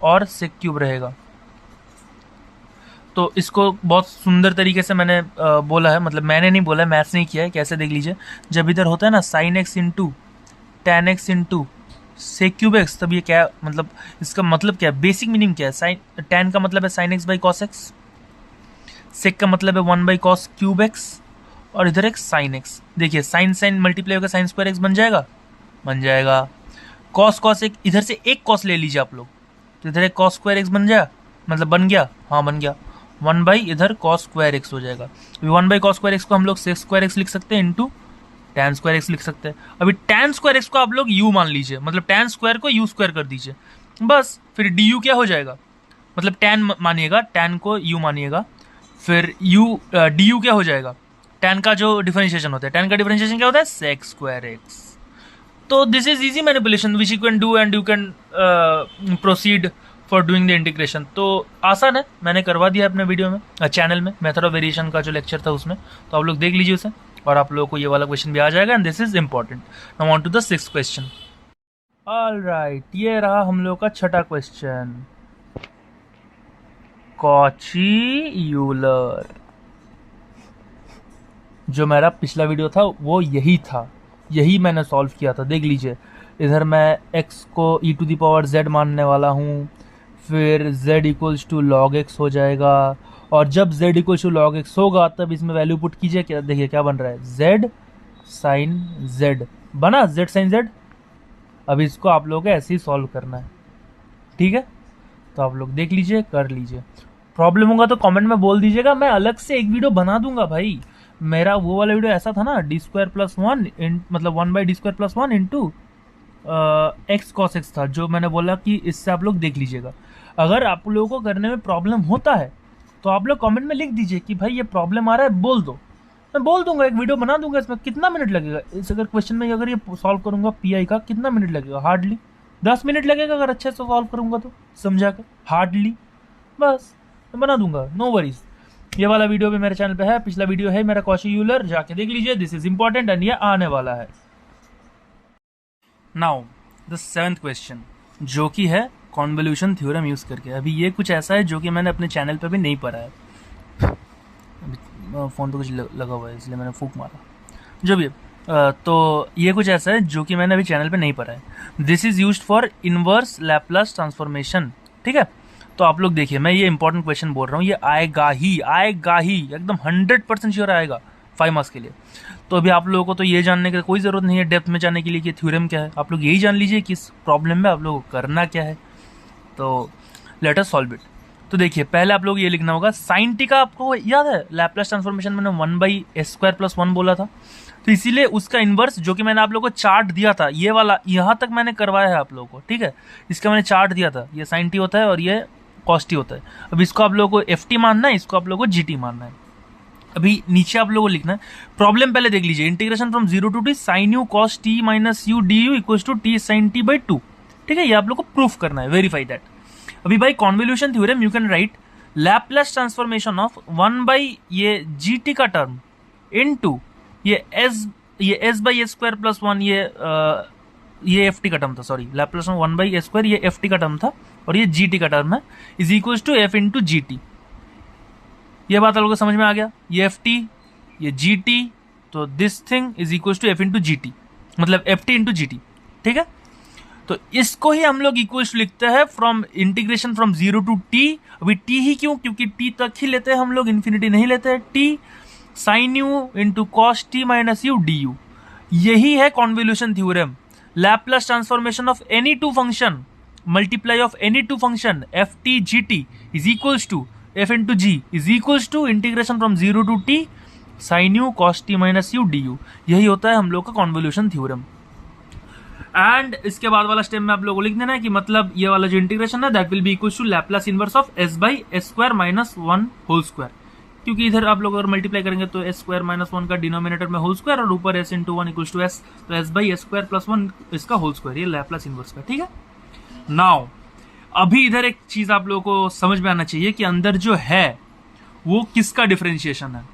और sec क्यूब रहेगा। तो इसको बहुत सुंदर तरीके से मैंने बोला है, मतलब मैंने नहीं बोला है, मैथ्स नहीं किया है, कैसे देख लीजिए। जब इधर होता है ना sin x into tan x into sec cube x, तब ये क्या मतलब, इसका मतलब क्या है, बेसिक मीनिंग क्या है, साइन tan का मतलब है sin x by cos x, sec का मतलब है 1 बाई cos क्यूब x, और इधर एक sin x। देखिए साइन साइन मल्टीप्लाई होकर sin स्क्वायर x बन जाएगा, बन जाएगा। cos एक, इधर से एक cos ले लीजिए आप लोग, तो इधर एक cos स्क्वायर x बन जाए, मतलब बन गया, हाँ बन गया, 1 बाई इधर cos स्क्वायर x हो जाएगा। अभी 1 बाई cos स्क्वायर x को हम लोग sec स्क्वायर x लिख सकते हैं इंटू tan स्क्वायर x लिख सकते हैं। अभी tan स्क्वायर x को आप लोग u मान लीजिए, मतलब tan स्क्वायर को u स्क्वायर कर दीजिए, बस फिर du क्या हो जाएगा, मतलब tan मानिएगा, tan को u मानिएगा, फिर du क्या हो जाएगा, tan का जो डिफरेंशिएशन होता है, tan का डिफरेंशिएशन क्या होता है, sec स्क्वायर x। तो this is easy manipulation which you can do and you can proceed for doing the integration. तो आसान है, मैंने करवा दिया अपने वीडियो में, चैनल में, मेथड ऑफ वेरिएशन का जो लेक्चर था उसमें, तो आप लोग देख लीजिए उसे, और आप लोगों को ये वाला क्वेश्चन भी आ जाएगा, and this is important. Now on to the 6th question. Alright, ये रहा हम लोग का 6ठा क्वेश्चन, कॉची यूलर। जो मेरा पिछला वीडियो था वो यही था, यही मैंने सॉल्व किया था, देख लीजिए। इधर मैं x को e to the power z मानने वाला हूँ, फिर z equals to log x हो जाएगा, और जब z equals to log x होगा तब इसमें वैल्यू पुट कीजिए, क्या देखिए क्या बन रहा है, z साइन z बना, z साइन z। अब इसको आप लोगों को ऐसे ही सॉल्व करना है, ठीक है। तो आप लोग देख लीजिए, कर लीजिए। प्रॉब्लम होगा तो कमेंट में बोल दीजिएगा, मैं अलग से एक वीडियो बना दूंगा भाई। मेरा वो वाला वीडियो ऐसा था ना, d² + 1 मतलब 1/d² + 1 into x cos x था, जो मैंने बोला कि इससे आप लोग देख लीजिएगा। अगर आप लोगों को करने में प्रॉब्लम होता है तो आप लोग कमेंट में लिख दीजिए कि भाई ये प्रॉब्लम आ रहा है, बोल दो, मैं बोल दूंगा, एक वीडियो बना दूंगा। इसमें कितना मिनट लगेगा इस अगर क्वेश्चन में अगर ये सॉल्व करूंगा पीआई का, कितना मिनट लगेगा, हार्डली 10 मिनट लगेगा अगर अच्छे से सॉल्व करूंगा तो, समझा कर, हार्डली, बस मैं बना दूंगा, नो वरीज। ये वाला वीडियो भी मेरे चैनल पे है, पिछला वीडियो है मेरा कौशिक यूलर, जाके देख लीजिए, दिस इज इंपॉर्टेंट एंड ये आने वाला है। नाउ द 7th क्वेश्चन, जो कि है कॉन्वोल्यूशन थ्योरम यूज करके। अभी ये कुछ ऐसा है जो कि मैंने अपने चैनल पे भी नहीं पढ़ा है, फोन पे कुछ लगा हुआ है इसलिए मैंने फूक मारा, जो भी है। तो ये कुछ ऐसा है जो कि मैंने अभी चैनल पे नहीं पढ़ा है। This is used for inverse Laplace transformation, ठीक है। तो आप लोग देखिए, मैं ये इंपॉर्टेंट क्वेश्चन बोल रहा हूँ, ये आएगा ही एकदम 100% श्योर आएगा 5 मार्क्स के लिए। तो अभी आप लोगों को तो ये जानने की कोई ज़रूरत नहीं है डेप्थ में जाने के लिए कि थ्योरम क्या है, आप लोग यही जान लीजिए कि इस प्रॉब्लम में आप लोगों को करना क्या है। तो लेट अस सॉल्व इट। तो देखिए, पहले आप लोग ये लिखना होगा, साइन टी का आपको याद है लैप्लास ट्रांसफॉर्मेशन मैंने 1/s² + 1 बोला था, तो इसीलिए उसका इन्वर्स जो कि मैंने आप लोगों को चार्ट दिया था, ये वाला यहाँ तक मैंने करवाया है आप लोगों को, ठीक है। इसका मैंने चार्ट दिया था, ये साइन टी होता है और ये कॉस टी होता है। अब इसको आप लोगों को एफ टी मानना है, इसको आप लोगों को जी टी मानना है। अभी नीचे आप लोगों को लिखना है, प्रॉब्लम पहले देख लीजिए, integration from 0 to t sin u cos t - u du equals to t sin t/2, ठीक है। ये आप लोग को प्रूफ करना है, वेरीफाई दैट। अभी भाई convolution theorem you can write Laplace transformation of 1 ये जी टी का टर्म इनटू ये s/s² + 1 ये एफ टी का टर्म था, सॉरी लैप्लास 1/s², ये एफ टी का टर्म था और ये जी टी का टर्म है, is equals to f into ji T. ये बात आप लोगों को समझ में आ गया, ये एफ टी ये जी टी, तो this thing is equal to f into ji t, मतलब एफ टी इंटू जी टी, ठीक है। तो इसको ही हम लोग इक्वल टू लिखते हैं from integration from 0 to t। अभी t ही क्यों, क्योंकि t तक ही लेते हैं हम लोग, इन्फिनिटी नहीं लेते हैं। t sin u into cos T minus U D U, यही है convolution theorem. Laplace transformation of any two function, multiply of any two function F T G T is equals to f into G is equals to integration from 0 to t sin u cos t minus U D U. यही होता है हम लोग का convolution theorem. And इसके बाद वाला step में आप लोगों को लिख देना है कि मतलब ये वाला जो इंटीग्रेशन है that will be equal to Laplace inverse of s/s² - 1 whole square, क्योंकि इधर आप लोग अगर मल्टीप्लाई करेंगे तो s² - 1 का डिनोमिनेटर में होल स्क्वायर और ऊपर s into 1 equals to s, तो s/s² + 1 इसका होल स्क्वायर, ये लैप्लास इनवर्स का, ठीक है। नाउ अभी इधर एक चीज आप लोगों को समझ में आना चाहिए कि अंदर जो है वो किसका डिफरेंशिएशन है,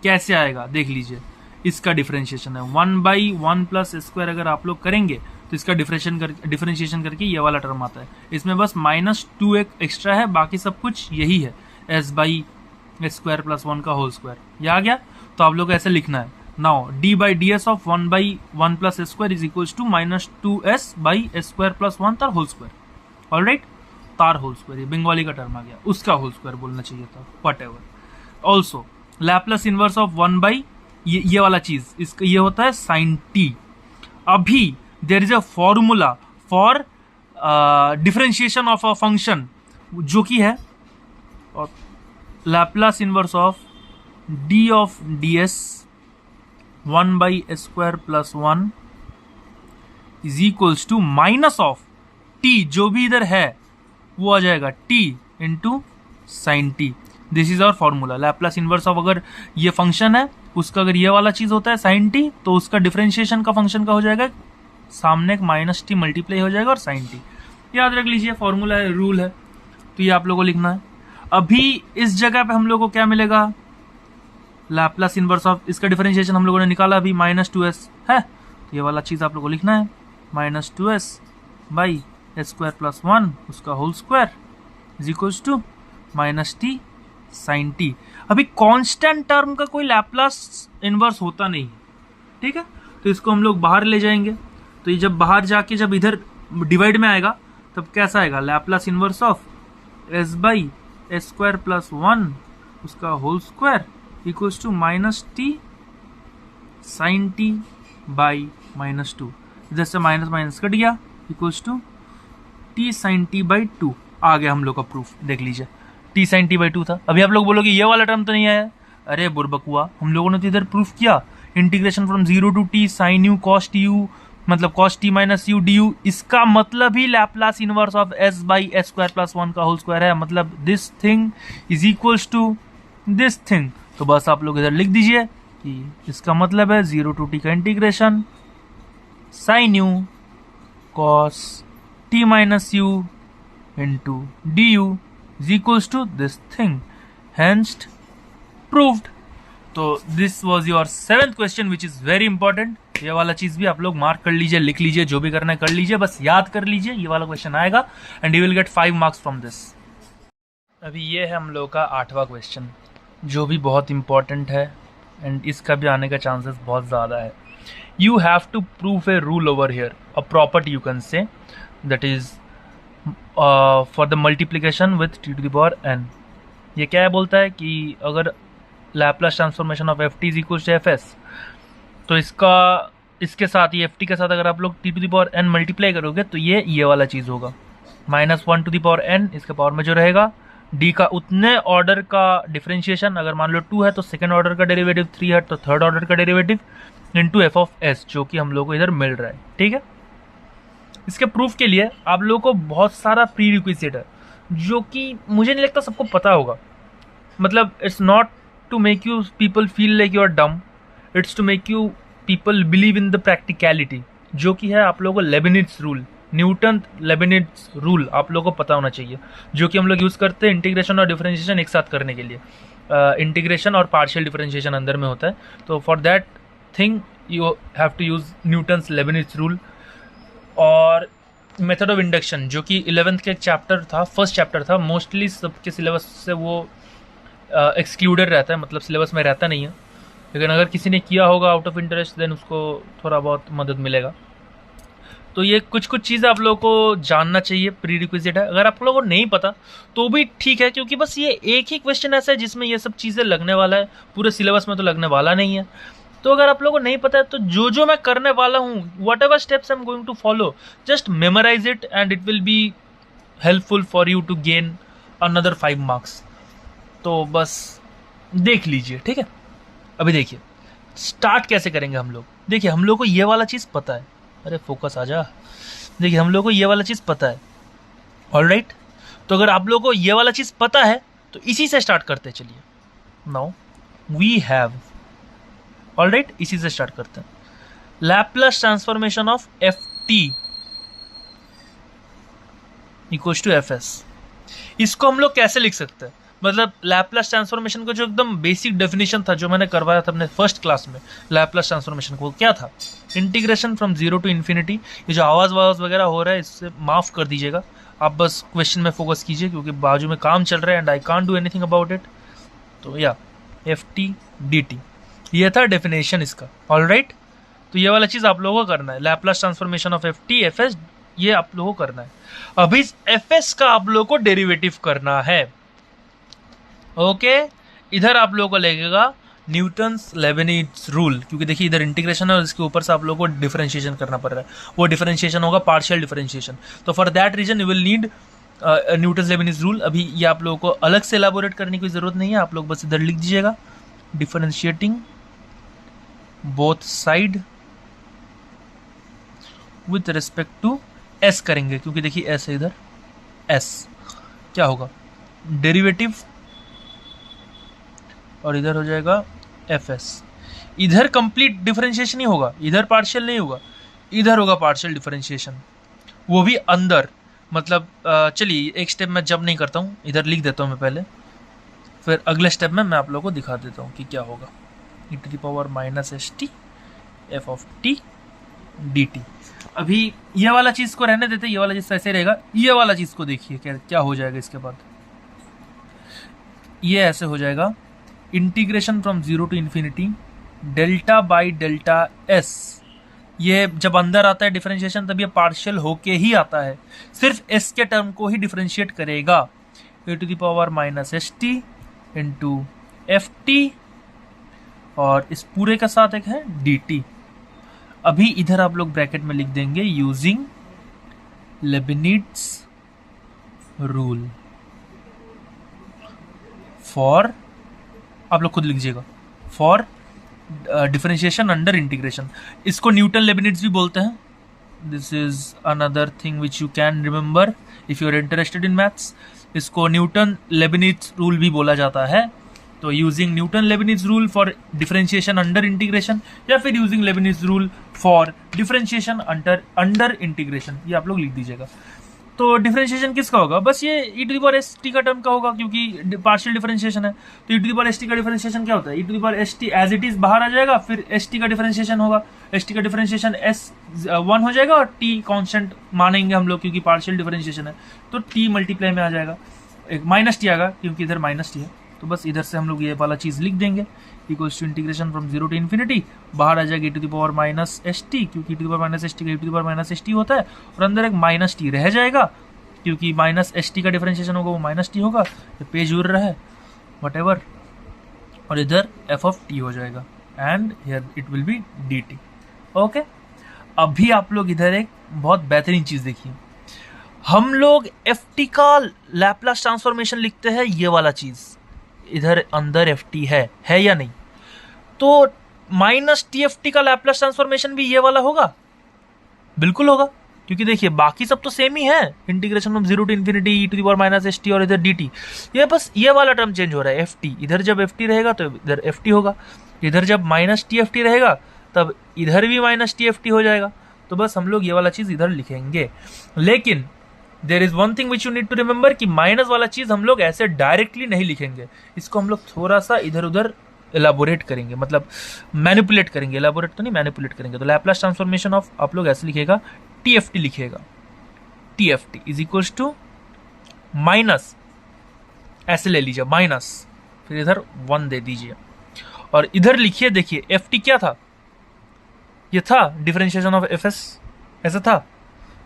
कैसे आएगा, देख लीजिए। इसका डिफरेंशिएशन है 1/1 + s² अगर आप लोग करेंगे तो इसका डिफरेंशिएशन करके ये वाला टर्म आता है, इसमें बस -2 एक एक्स्ट्रा है, बाकी सब कुछ यही है, s/s² + 1 का होल स्क्वायर, ये आ गया। तो आप लोग को ऐसे लिखना है, now d/ds of 1/1 + s² is equals to -2s/s² + 1 तार होल स्क्वायर, ऑलराइट, तार होल स्क्वायर, ये बंगाली का टर्म आ गया, उसका होल स्क्वायर बोलना चाहिए था, whatever. Also Laplace inverse of 1 ये वाला चीज, इसका ये होता है साइन टी। अभी there is a formula for differentiation of a function जो कि है Laplace inverse of d of ds 1/s² + 1 is equals to minus of t, जो भी इधर है वो आ जाएगा t into sine T. This is our formula. Laplace inverse of अगर ये फंक्शन है उसका अगर ये वाला चीज होता है साइन टी, तो उसका डिफरेंशिएशन का फंक्शन का हो जाएगा सामने एक -t मल्टीप्लाई हो जाएगा और साइन टी, याद रख लीजिए, फॉर्मूला है, रूल है। तो ये आप लोगों को लिखना है। अभी इस जगह पे हम लोगों को क्या मिलेगा, लैप्लास इनवर्स ऑफ, इसका डिफरेंशिएशन हम लोगों ने निकाला अभी -2s है, तो ये वाला चीज आप लोगों को लिखना है -2s/s² + 1 उसका whole square is equals to -t sine T. अभी कांस्टेंट टर्म का कोई लैप्लास इनवर्स होता नहीं, ठीक है। तो इसको हम लोग बाहर ले जाएंगे। तो ये जब बाहर जाके जब इधर डिवाइड में आएगा तब कैसा आएगा, Laplace inverse of s by S square plus 1 उसका whole square equals to minus T sine T by minus 2। इधर से माइनस माइनस कट गया equals to T sine T by 2 आ गया हम लोग का प्रूफ। देख लीजिए टी साइन टी बाई 2 था। अभी आप लोग बोलोगे ये वाला टर्म तो नहीं आया। अरे बुरबकुआ, हम लोगों ने तो इधर प्रूफ किया integration from 0 to T sine u cos t u मतलब cos T minus U D u, इसका मतलब ही Laplace inverse of s by S square plus 1 का होल स्क्वायर है। मतलब this thing is equals to this thing. तो बस आप लोग इधर लिख दीजिए कि इसका मतलब है 0 टू टी का integration sine u cos T minus u into d u is equals to this thing, hence proved. तो this was your 7th question which is very important. ये वाला चीज भी आप लोग मार्क कर लीजिए, लिख लीजिए, जो भी करना है कर लीजिए, बस याद कर लीजिए ये वाला क्वेश्चन आएगा and you will get 5 marks from this. अभी ये है हम लोग का 8वां क्वेश्चन जो भी बहुत इंपॉर्टेंट है एंड इसका भी आने का चांसेस बहुत ज़्यादा है। You have to prove a rule over here, a property you can say, that is for the multiplication with T to the power n। ये क्या है, बोलता है कि अगर Laplace transformation of F T is equal to F S, तो इसके साथ ये एफ टी के साथ अगर आप लोग T to the power n multiply करोगे तो ये वाला चीज़ होगा -1 टू द पावर n, इसके पावर में जो रहेगा d का उतने ऑर्डर का डिफरेंशिएशन, अगर मान लो 2 है तो सेकेंड ऑर्डर का डेरिवेटिव, 3 है तो थर्ड ऑर्डर का derivative into F of S, जो कि हम लोग को इधर मिल रहा है। ठीक है, इसके प्रूफ के लिए आप लोगों को बहुत सारा प्री रिक्विजिट है जो कि मुझे नहीं लगता सबको पता होगा। मतलब it's not to make you people feel like you are dumb, it's to make you people believe in the practicality, जो कि है आप लोगों को Leibniz rule, Newton Leibniz rule आप लोगों को पता होना चाहिए, जो कि हम लोग यूज़ करते हैं इंटीग्रेशन और डिफरेंशिएशन एक साथ करने के लिए। इंटीग्रेशन और पार्शियल डिफरेंशिएशन अंदर में होता है, तो for that thing you have to use Newton's Leibniz rule. और मेथड ऑफ इंडक्शन जो कि 11th के चैप्टर था, फर्स्ट चैप्टर था, मोस्टली सबके सिलेबस से वो एक्सक्लूडेड रहता है, मतलब सिलेबस में रहता नहीं है, लेकिन अगर किसी ने किया होगा आउट ऑफ इंटरेस्ट देन उसको थोड़ा बहुत मदद मिलेगा। तो ये कुछ चीज़ें आप लोगों को जानना चाहिए, प्री रिक्विजिट है। अगर आप लोगों को नहीं पता तो भी ठीक है, क्योंकि बस ये एक ही क्वेश्चन ऐसा है जिसमें ये सब चीज़ें लगने वाला है, पूरे सिलेबस में तो लगने वाला नहीं है। तो अगर आप लोगों को नहीं पता है तो जो मैं करने वाला हूँ, whatever steps I am going to follow, just memorize it and it will be helpful for you to gain another 5 marks. तो बस देख लीजिए, ठीक है। अभी देखिए स्टार्ट कैसे करेंगे हम लोग। देखिए हम लोग को ये वाला चीज़ पता है, अरे फोकस आ जा। देखिए हम लोग को ये वाला चीज़ पता है, ऑलराइट। तो अगर आप लोग को ये वाला चीज़ पता है तो इसी से स्टार्ट करते चलिए। नाउ वी हैव, ऑलराइट, इसी से स्टार्ट करते हैं। Laplace transformation of F T equals to F S, इसको हम लोग कैसे लिख सकते हैं? मतलब लैप्लास ट्रांसफॉर्मेशन का जो एकदम बेसिक डेफिनेशन था जो मैंने करवाया था अपने फर्स्ट क्लास में, लैप्लास ट्रांसफॉर्मेशन को क्या था? Integration from 0 to infinity. ये जो आवाज़ वगैरह हो रहा है इससे माफ़ कर दीजिएगा, आप बस क्वेश्चन में फोकस कीजिए क्योंकि बाजू में काम चल रहा है and I can't do anything about it. तो या एफ टी डी टी, ये था डेफिनेशन इसका, ऑलराइट। तो ये वाला चीज़ आप लोगों को करना है, Laplace transformation of F T F S, ये आप लोगों को करना है। अभी एफ एस का आप लोगों को डेरिवेटिव करना है, ओके। इधर आप लोगों को लगेगा न्यूटन्स लेबनिट्ज रूल, क्योंकि देखिए इधर इंटीग्रेशन है और इसके ऊपर से आप लोगों को डिफरेंशिएशन करना पड़ रहा है। वो डिफरेंशिएशन होगा पार्शियल डिफरेंशिएशन, तो for that reason you will need Newton's Leibniz rule. अभी ये आप लोगों को अलग से एलाबोरेट करने की जरूरत नहीं है, आप लोग बस इधर लिख दीजिएगा differentiating both side with respect to S करेंगे, क्योंकि देखिए एस है इधर, एस क्या होगा डेरिवेटिव, और इधर हो जाएगा एफ एस। इधर कंप्लीट डिफरेंशिएशन ही होगा, इधर पार्शियल नहीं होगा, इधर होगा पार्शियल डिफरेंशिएशन, वो भी अंदर। मतलब चलिए एक स्टेप मैं जब नहीं करता हूँ, इधर लिख देता हूँ मैं पहले, फिर अगले स्टेप में मैं आप लोगों को दिखा देता हूँ कि क्या होगा। e to the power minus S T F of T D T. अभी ये वाला चीज़ को रहने देते, ये वाला चीज़ ऐसे रहेगा। ये वाला चीज़ को देखिए क्या हो जाएगा इसके बाद, ये ऐसे हो जाएगा integration from 0 to infinity delta by delta S ये जब अंदर आता है डिफरेंशिएशन तब ये पार्शियल होके ही आता है, सिर्फ एस के टर्म को ही डिफरेंशिएट करेगा। A to the power minus S t into f t, और इस पूरे का साथ एक है डी टी। अभी इधर आप लोग ब्रैकेट में लिख देंगे यूजिंग लेबिनिट्ज रूल फॉर, आप लोग खुद लिखिएगा, फॉर डिफरेंशिएशन अंडर इंटीग्रेशन। इसको न्यूटन लेबिनिट्ज भी बोलते हैं। This is another thing which you can remember if you are interested in maths. इसको न्यूटन लेबिनिट्ज रूल भी बोला जाता है। तो using Newton Leibniz rule for differentiation under integration, या फिर using Leibniz rule for differentiation under integration, ये आप लोग लिख दीजिएगा। तो डिफरेंशिएशन किसका होगा? बस ये e to the power s T का टर्म का होगा, क्योंकि पार्शियल डिफरेंशिएशन है। तो e to the power s T का डिफरेंशिएशन क्या होता है? E to the power s t as it is बाहर आ जाएगा, फिर एस टी का डिफरेंशिएशन होगा। एस टी का डिफरेंशिएशन एस 1 हो जाएगा और टी कांस्टेंट मानेंगे हम लोग, क्योंकि पार्शियल डिफरेंशिएशन है। तो टी मल्टीप्लाई में आ जाएगा, एक माइनस टी आएगा क्योंकि इधर माइनस टी है। तो बस इधर से हम लोग ये वाला चीज लिख देंगे, equals to integration from 0 to infinity, बाहर आ जाएगा e to the power minus S T, क्योंकि e to the power minus S T का e to the power minus S T होता है, और अंदर एक माइनस टी रह जाएगा, क्योंकि माइनस एस टी का डिफरेंशिएशन होगा वो माइनस टी होगा। तो पेज उड़ रहा है वट एवर, और इधर एफ ऑफ टी हो जाएगा, and here it will be D T. Okay, अभी आप लोग इधर एक बहुत बेहतरीन चीज देखिए, हम लोग एफ टी का लैपलास ट्रांसफॉर्मेशन लिखते हैं, ये वाला चीज इधर अंदर एफ टी है या नहीं? तो माइनस टी एफ टी का लैपलास ट्रांसफॉर्मेशन भी ये वाला होगा, बिल्कुल होगा, क्योंकि देखिए बाकी सब तो सेम ही है, integration from 0 to infinity e to the power minus S t, और इधर डी टी। ये बस ये वाला टर्म चेंज हो रहा है, एफ टी। इधर जब एफ टी रहेगा तो इधर एफ टी होगा, इधर जब माइनस टी एफ टी रहेगा तब इधर भी माइनस टी एफ टी हो जाएगा। तो बस हम लोग ये वाला चीज इधर लिखेंगे। लेकिन there is one thing which you need to remember कि माइनस वाला चीज हम लोग ऐसे डायरेक्टली नहीं लिखेंगे, इसको हम लोग थोड़ा सा इधर उधर एलाबोरेट करेंगे, मतलब मैनिपुलेट करेंगे, एलाबोरेट तो नहीं मैनिपुलेट करेंगे। तो लैपलास ट्रांसफॉर्मेशन ऑफ आप लोग ऐसे लिखेगा, टी एफ टी लिखेगा, t f T is equals to minus, ऐसे ले लीजिए माइनस, फिर इधर 1 दे दीजिए, और इधर लिखिए, देखिए एफ टी क्या था? ये था डिफरेंशिएशन ऑफ एफ एस, ऐसा था,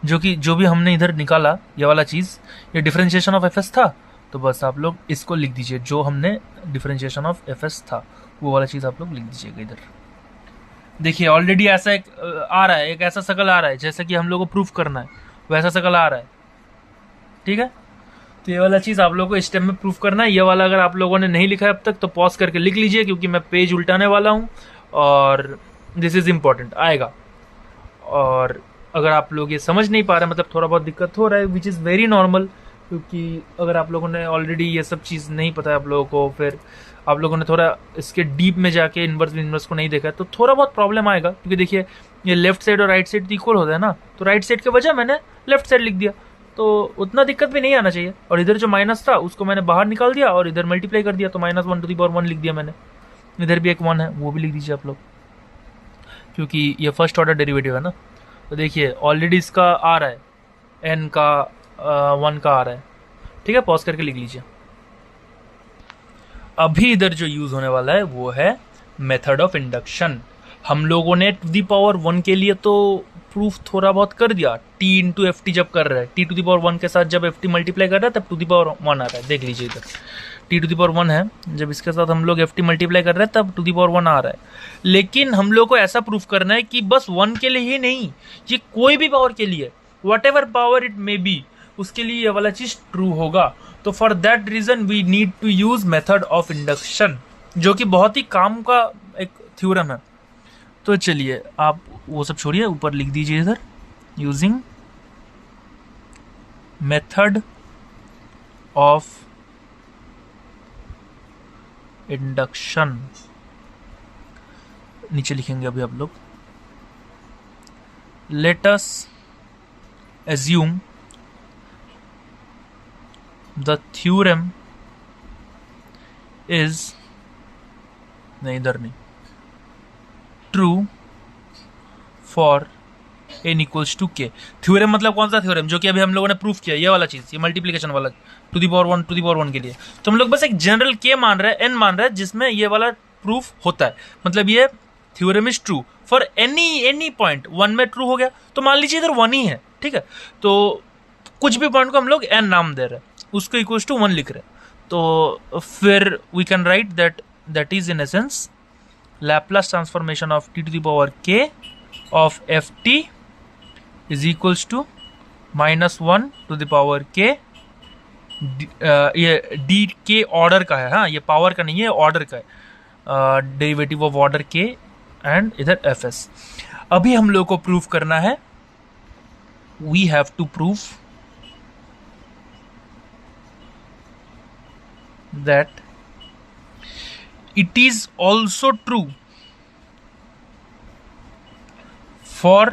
जो भी हमने इधर निकाला ये वाला चीज, ये डिफरेंशिएशन ऑफ एफ एस था। तो बस आप लोग इसको लिख दीजिए, जो हमने डिफरेंशिएशन ऑफ एफ एस था वो वाला चीज आप लोग लिख दीजिएगा इधर। देखिए ऑलरेडी ऐसा एक आ रहा है, एक ऐसा शकल आ रहा है जैसा कि हम लोग को प्रूफ करना है, वैसा शकल आ रहा है, ठीक है। तो ये वाला चीज आप लोगों को स्टेप में प्रूफ करना है। ये वाला अगर आप लोगों ने नहीं लिखा है अब तक तो पॉज करके लिख लीजिए, क्योंकि मैं पेज उल्टाने वाला हूँ और दिस इज इम्पॉर्टेंट आएगा। और अगर आप लोग ये समझ नहीं पा रहे, मतलब थोड़ा बहुत दिक्कत हो रहा है, विच इज़ वेरी नॉर्मल, क्योंकि अगर आप लोगों ने ऑलरेडी ये सब चीज़ नहीं पता है आप लोगों को, फिर आप लोगों ने थोड़ा इसके डीप में जाके इन्वर्स को नहीं देखा, तो थोड़ा बहुत प्रॉब्लम आएगा। क्योंकि देखिए ये लेफ्ट साइड और राइट साइड इक्वल होता है ना, तो राइट साइड की वजह मैंने लेफ्ट साइड लिख दिया, तो उतना दिक्कत भी नहीं आना चाहिए। और इधर जो माइनस था उसको मैंने बाहर निकाल दिया और इधर मल्टीप्लाई कर दिया, तो -1 टू द पावर 1 लिख दिया मैंने। इधर भी एक 1 है, वो भी लिख दीजिए आप लोग, क्योंकि ये फर्स्ट ऑर्डर डेरिवेटिव है ना। तो देखिए ऑलरेडी इसका आ रहा है, n का 1 का आ रहा है, ठीक है। पॉज करके लिख लीजिए। अभी इधर जो यूज होने वाला है वो है मेथड ऑफ इंडक्शन। हम लोगों ने टू दी पावर 1 के लिए तो प्रूफ थोड़ा बहुत कर दिया, t इंटू एफ टी जब कर रहा है, t टू दी पावर 1 के साथ जब एफ टी मल्टीप्लाई कर रहा है तब टू दी पावर 1 आ रहा है। देख लीजिए इधर t टू दी पावर 1 है, जब इसके साथ हम लोग एफ टी मल्टीप्लाई कर रहे हैं तब टू दी पावर 1 आ रहा है। लेकिन हम लोग को ऐसा प्रूफ करना है कि बस 1 के लिए ही नहीं, ये कोई भी पावर के लिए, whatever power it may be, उसके लिए ये वाला चीज ट्रू होगा। तो for that reason we need to use method of induction, जो कि बहुत ही काम का एक थ्योरम है। तो चलिए आप वो सब छोड़िए, ऊपर लिख दीजिए इधर यूजिंग मेथड ऑफ इंडक्शन, नीचे लिखेंगे अभी आप लोग, let us assume the theorem is, नहीं इधर नहीं, true for n equals to k। Theorem मतलब कौन सा थ्योरम? जो कि अभी हम लोगों ने प्रूफ किया, ये वाला चीज, ये मल्टीप्लिकेशन वाला टू दी पावर 1 के लिए। तो हम लोग बस एक जनरल k मान रहे हैं, n मान रहे हैं, जिसमें ये वाला प्रूफ होता है। मतलब ये theorem is true for any point 1 में ट्रू हो गया, तो मान लीजिए इधर 1 ही है, ठीक है, तो कुछ भी पॉइंट को हम लोग n नाम दे रहे हैं, उसको इक्वल टू 1 लिख रहे हैं, तो फिर we can write that is in essence Laplace transformation of t to the power k of ft is equals to -1 to the power k, ये d k ऑर्डर का है, हाँ ये पावर का नहीं है, ऑर्डर का है, derivative of order k and इधर fs। अभी हम लोग को प्रूफ करना है, we have to prove that it is also true for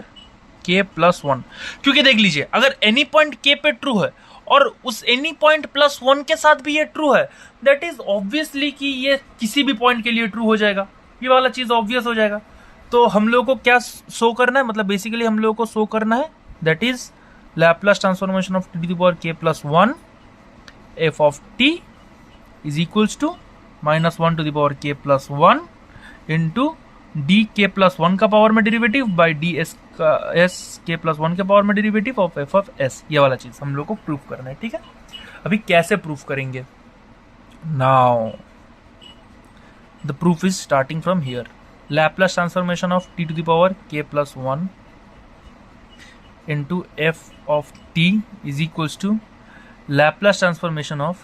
k plus 1, क्योंकि देख लीजिए अगर एनी पॉइंट k पे ट्रू है और उस एनी पॉइंट प्लस 1 के साथ भी ये ट्रू है, दैट इज ऑब्वियसली कि ये किसी भी पॉइंट के लिए ट्रू हो जाएगा, ये वाला चीज ऑब्वियस हो जाएगा। तो हम लोग को क्या शो करना है, मतलब बेसिकली हम लोग को शो करना है that is Laplace transformation of t to the power k plus 1 f of t is equals to -1 to the power k plus 1 into D के प्लस 1 का पावर में डेरिवेटिव बाई डी एस का S के plus 1 के power में derivative of F of S, ये वाला चीज हम लोग को प्रूफ करना है, ठीक है। अभी कैसे प्रूफ करेंगे, now the proof is starting from here, Laplace transformation of t to the power k plus 1 into f of t is equals to Laplace transformation of,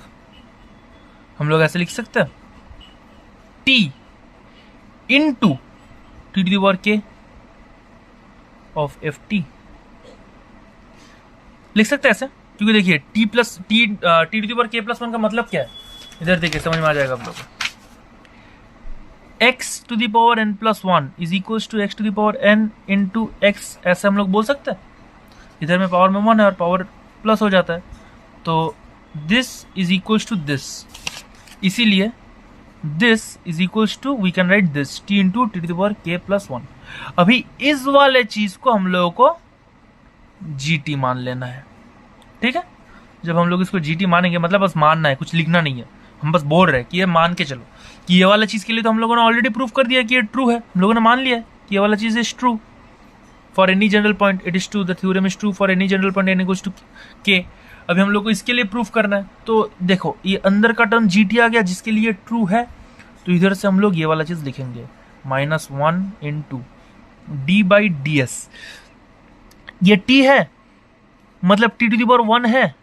हम लोग ऐसे लिख सकते हैं t into t to the power k of F t, लिख सकते हैं ऐसे, क्योंकि देखिए t plus t to the power k plus 1 का मतलब क्या है, इधर देखिए समझ में आ जाएगा आप लोगों को। x to the power n plus 1 is equals to x to the power n into x, ऐसे हम लोग बोल सकते हैं, इधर में पावर में 1 है और पावर प्लस हो जाता है, तो this is equals to this, इसीलिए this is equals to we can write this t into t to the power k plus 1। अभी इस वाले चीज को हम लोगों को gt मान लेना है, ठीक है। जब हम लोग इसको gt मानेंगे, मतलब बस मानना है, कुछ लिखना नहीं है, हम बस बोल रहे हैं कि ये मान के चलो कि ये वाला चीज के लिए तो हम लोगों ने ऑलरेडी प्रूफ कर दिया कि ये ट्रू है, हम लोगों ने मान लिया है कि ये वाला चीज is true for any general point it is true, the theorem is true for any general point n equals to k। अभी हम लोग को इसके लिए प्रूफ करना है, तो देखो ये अंदर का टर्म gt आ गया जिसके लिए ट्रू है, तो इधर से हम लोग ये वाला चीज लिखेंगे -1 into D by D S, ये t है मतलब t टू द पावर 1 है,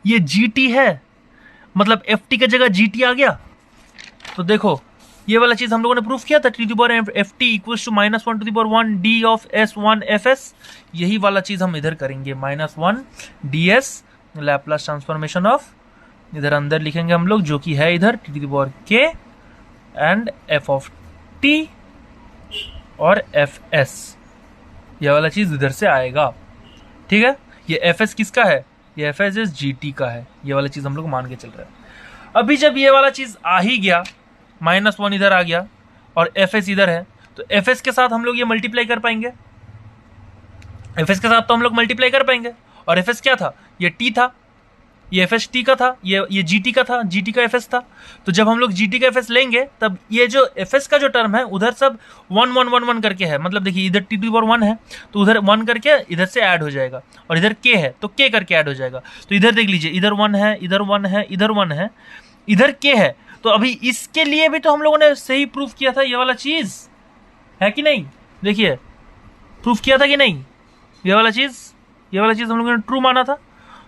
ये gt है मतलब ft की जगह gt आ गया। तो देखो ये वाला चीज हम लोगों ने प्रूफ किया था, t to the power ft equals to -1 to the power 1 d of s1 fs, यही वाला चीज हम इधर करेंगे -1 ds Laplace ट्रांसफॉर्मेशन ऑफ, इधर अंदर लिखेंगे हम लोग जो कि है इधर t to the power k and f of t और fs, ये वाला चीज इधर से आएगा, ठीक है। ये fs किसका है, ये fs इज gt का है, ये वाला चीज हम लोग मान के चल रहे हैं। अभी जब ये वाला चीज आ ही गया, -1 इधर आ गया और fs इधर है, तो fs के साथ हम लोग ये मल्टीप्लाई कर पाएंगे, fs के साथ तो हम लोग मल्टीप्लाई कर पाएंगे, और fs क्या था, ये t था, ये fs t का था, ये gt का था, gt का fs था। तो जब हम लोग gt का fs लेंगे तब ये जो fs का जो टर्म है उधर सब 1 1 1 1 करके है, मतलब देखिए इधर t टू द पावर 1 है तो उधर 1 करके इधर से ऐड हो जाएगा, और इधर k है तो k करके ऐड हो जाएगा। तो इधर देख लीजिए इधर 1 है, इधर 1 है, इधर 1 है, इधर k है। तो अभी इसके लिए भी तो हम लोगों ने सही प्रूफ किया था, ये वाला चीज है कि नहीं, देखिए प्रूफ किया था कि नहीं, ये वाला चीज हम लोगों ने ट्रू माना था।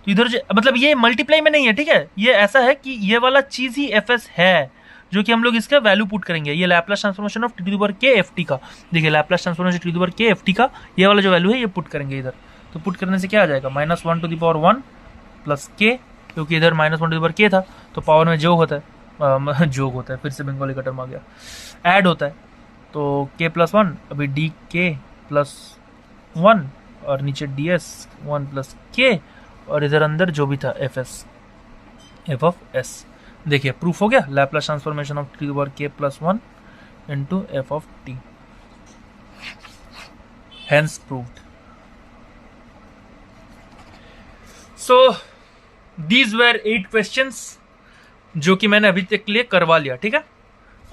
तो इधर मतलब ये मल्टीप्लाई में नहीं है, ठीक है, ये ऐसा है कि ये वाला चीज ही fs है जो कि हम लोग इसका वैल्यू पुट करेंगे, ये Laplace transformation of t to the power k ft का, देखिए Laplace transformation t to the power k ft का ये वाला जो वैल्यू है ये पुट करेंगे इधर। तो पुट करने से क्या आ जाएगा, -1 to the power 1 plus k, क्योंकि इधर -1 टू द पावर k था तो पावर में जोग होता है, जोग होता है, फिर से बंगाली का टर्म आ गया, ऐड होता है, तो k प्लस 1 अभी डी के प्लस 1 और नीचे डी एस 1 प्लस k, और इधर अंदर जो भी था fs f ऑफ s। देखिए प्रूफ हो गया, Laplace transformation of t to the power k plus 1 into f of t, hence proved. So these were 8 questions जो कि मैंने अभी तक के लिए करवा लिया, ठीक है।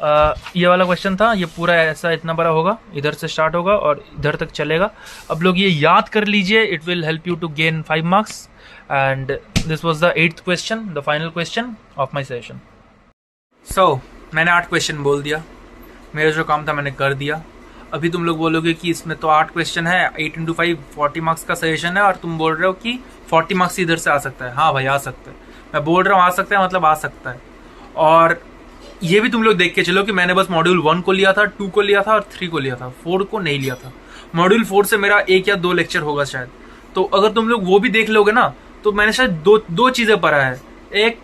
ये वाला क्वेश्चन था, ये पूरा ऐसा इतना बड़ा होगा, इधर से स्टार्ट होगा और इधर तक चलेगा। अब लोग ये याद कर लीजिए, it will help you to gain 5 marks. And this was the 8th question, the final question of my session. So मैंने 8 क्वेश्चन बोल दिया, मेरा जो काम था मैंने कर दिया। अभी तुम लोग बोलोगे कि इसमें तो 8 क्वेश्चन है, 8 × 5 40 मार्क्स का सजेशन है, और तुम बोल रहे हो कि 40 मार्क्स इधर से आ सकता है। हाँ भाई आ सकता है, मैं बोल रहा हूँ आ सकता है मतलब आ सकता है। और ये भी तुम लोग देख के चलो कि मैंने बस मॉड्यूल 1 को लिया था, 2 को लिया था और 3 को लिया था, 4 को नहीं लिया था। मॉड्यूल 4 से मेरा 1 या 2 लेक्चर होगा शायद। तो अगर तुम लोग वो भी देख लोगे ना, तो मैंने शायद दो चीजें पढ़ा है। एक,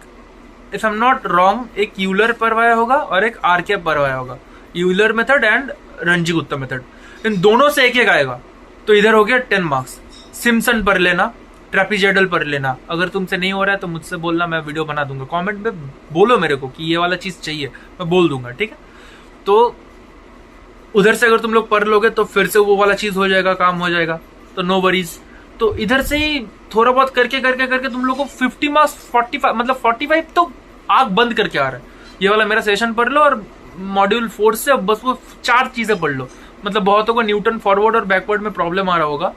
if I am not wrong, एक यूलर पढ़वाया होगा और एक आरके पढ़वाया होगा। Euler method and Runge Kutta method, इन दोनों से एक एक आएगा। तो इधर हो गया 10 मार्क्स। सिम्पसन पढ़ लेना, ट्रेपीजॉइडल पढ़ लेना। अगर तुमसे नहीं हो रहा है तो मुझसे बोलना, मैं वीडियो बना दूंगा। कमेंट में बोलो मेरे को कि ये वाला चीज चाहिए, मैं बोल दूंगा, ठीक है। तो उधर से अगर तुम लोग पढ़ लोगे तो फिर से वो वाला चीज हो जाएगा, काम हो जाएगा, तो नो वरीज। तो इधर से ही थोड़ा बहुत करके करके करके तुम लोग को 50 मार्क्स 45 मतलब 45 तो आग बंद करके आ रहा है। ये वाला मेरा सेशन पढ़ लो और मॉड्यूल 4 से बस वो 4 चीजें पढ़ लो। मतलब बहुतों को न्यूटन फॉरवर्ड और बैकवर्ड में प्रॉब्लम आ रहा होगा।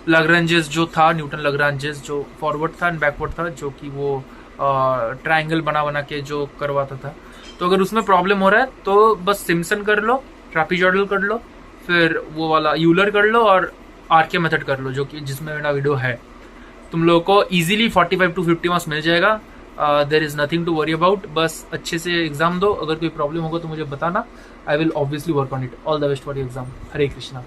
लग्रांजेस जो था, न्यूटन लग्रांजेस जो फॉरवर्ड था एंड बैकवर्ड था, जो कि वो ट्राइंगल बना बना के जो करवाता था। तो अगर उसमें प्रॉब्लम हो रहा है तो बस सिम्पसन कर लो, ट्रेपीजॉइडल कर लो, फिर वो वाला यूलर कर लो और आरके मेथड कर लो, जो कि जिसमें मेरा वीडियो है। तुम लोगों को इजीली 45 to 50 मार्क्स मिल जाएगा। There is nothing to worry about. बस अच्छे से एग्जाम दो। अगर कोई प्रॉब्लम होगा तो मुझे बताना, I will obviously work on it. All the best for your exam. Hare Krishna.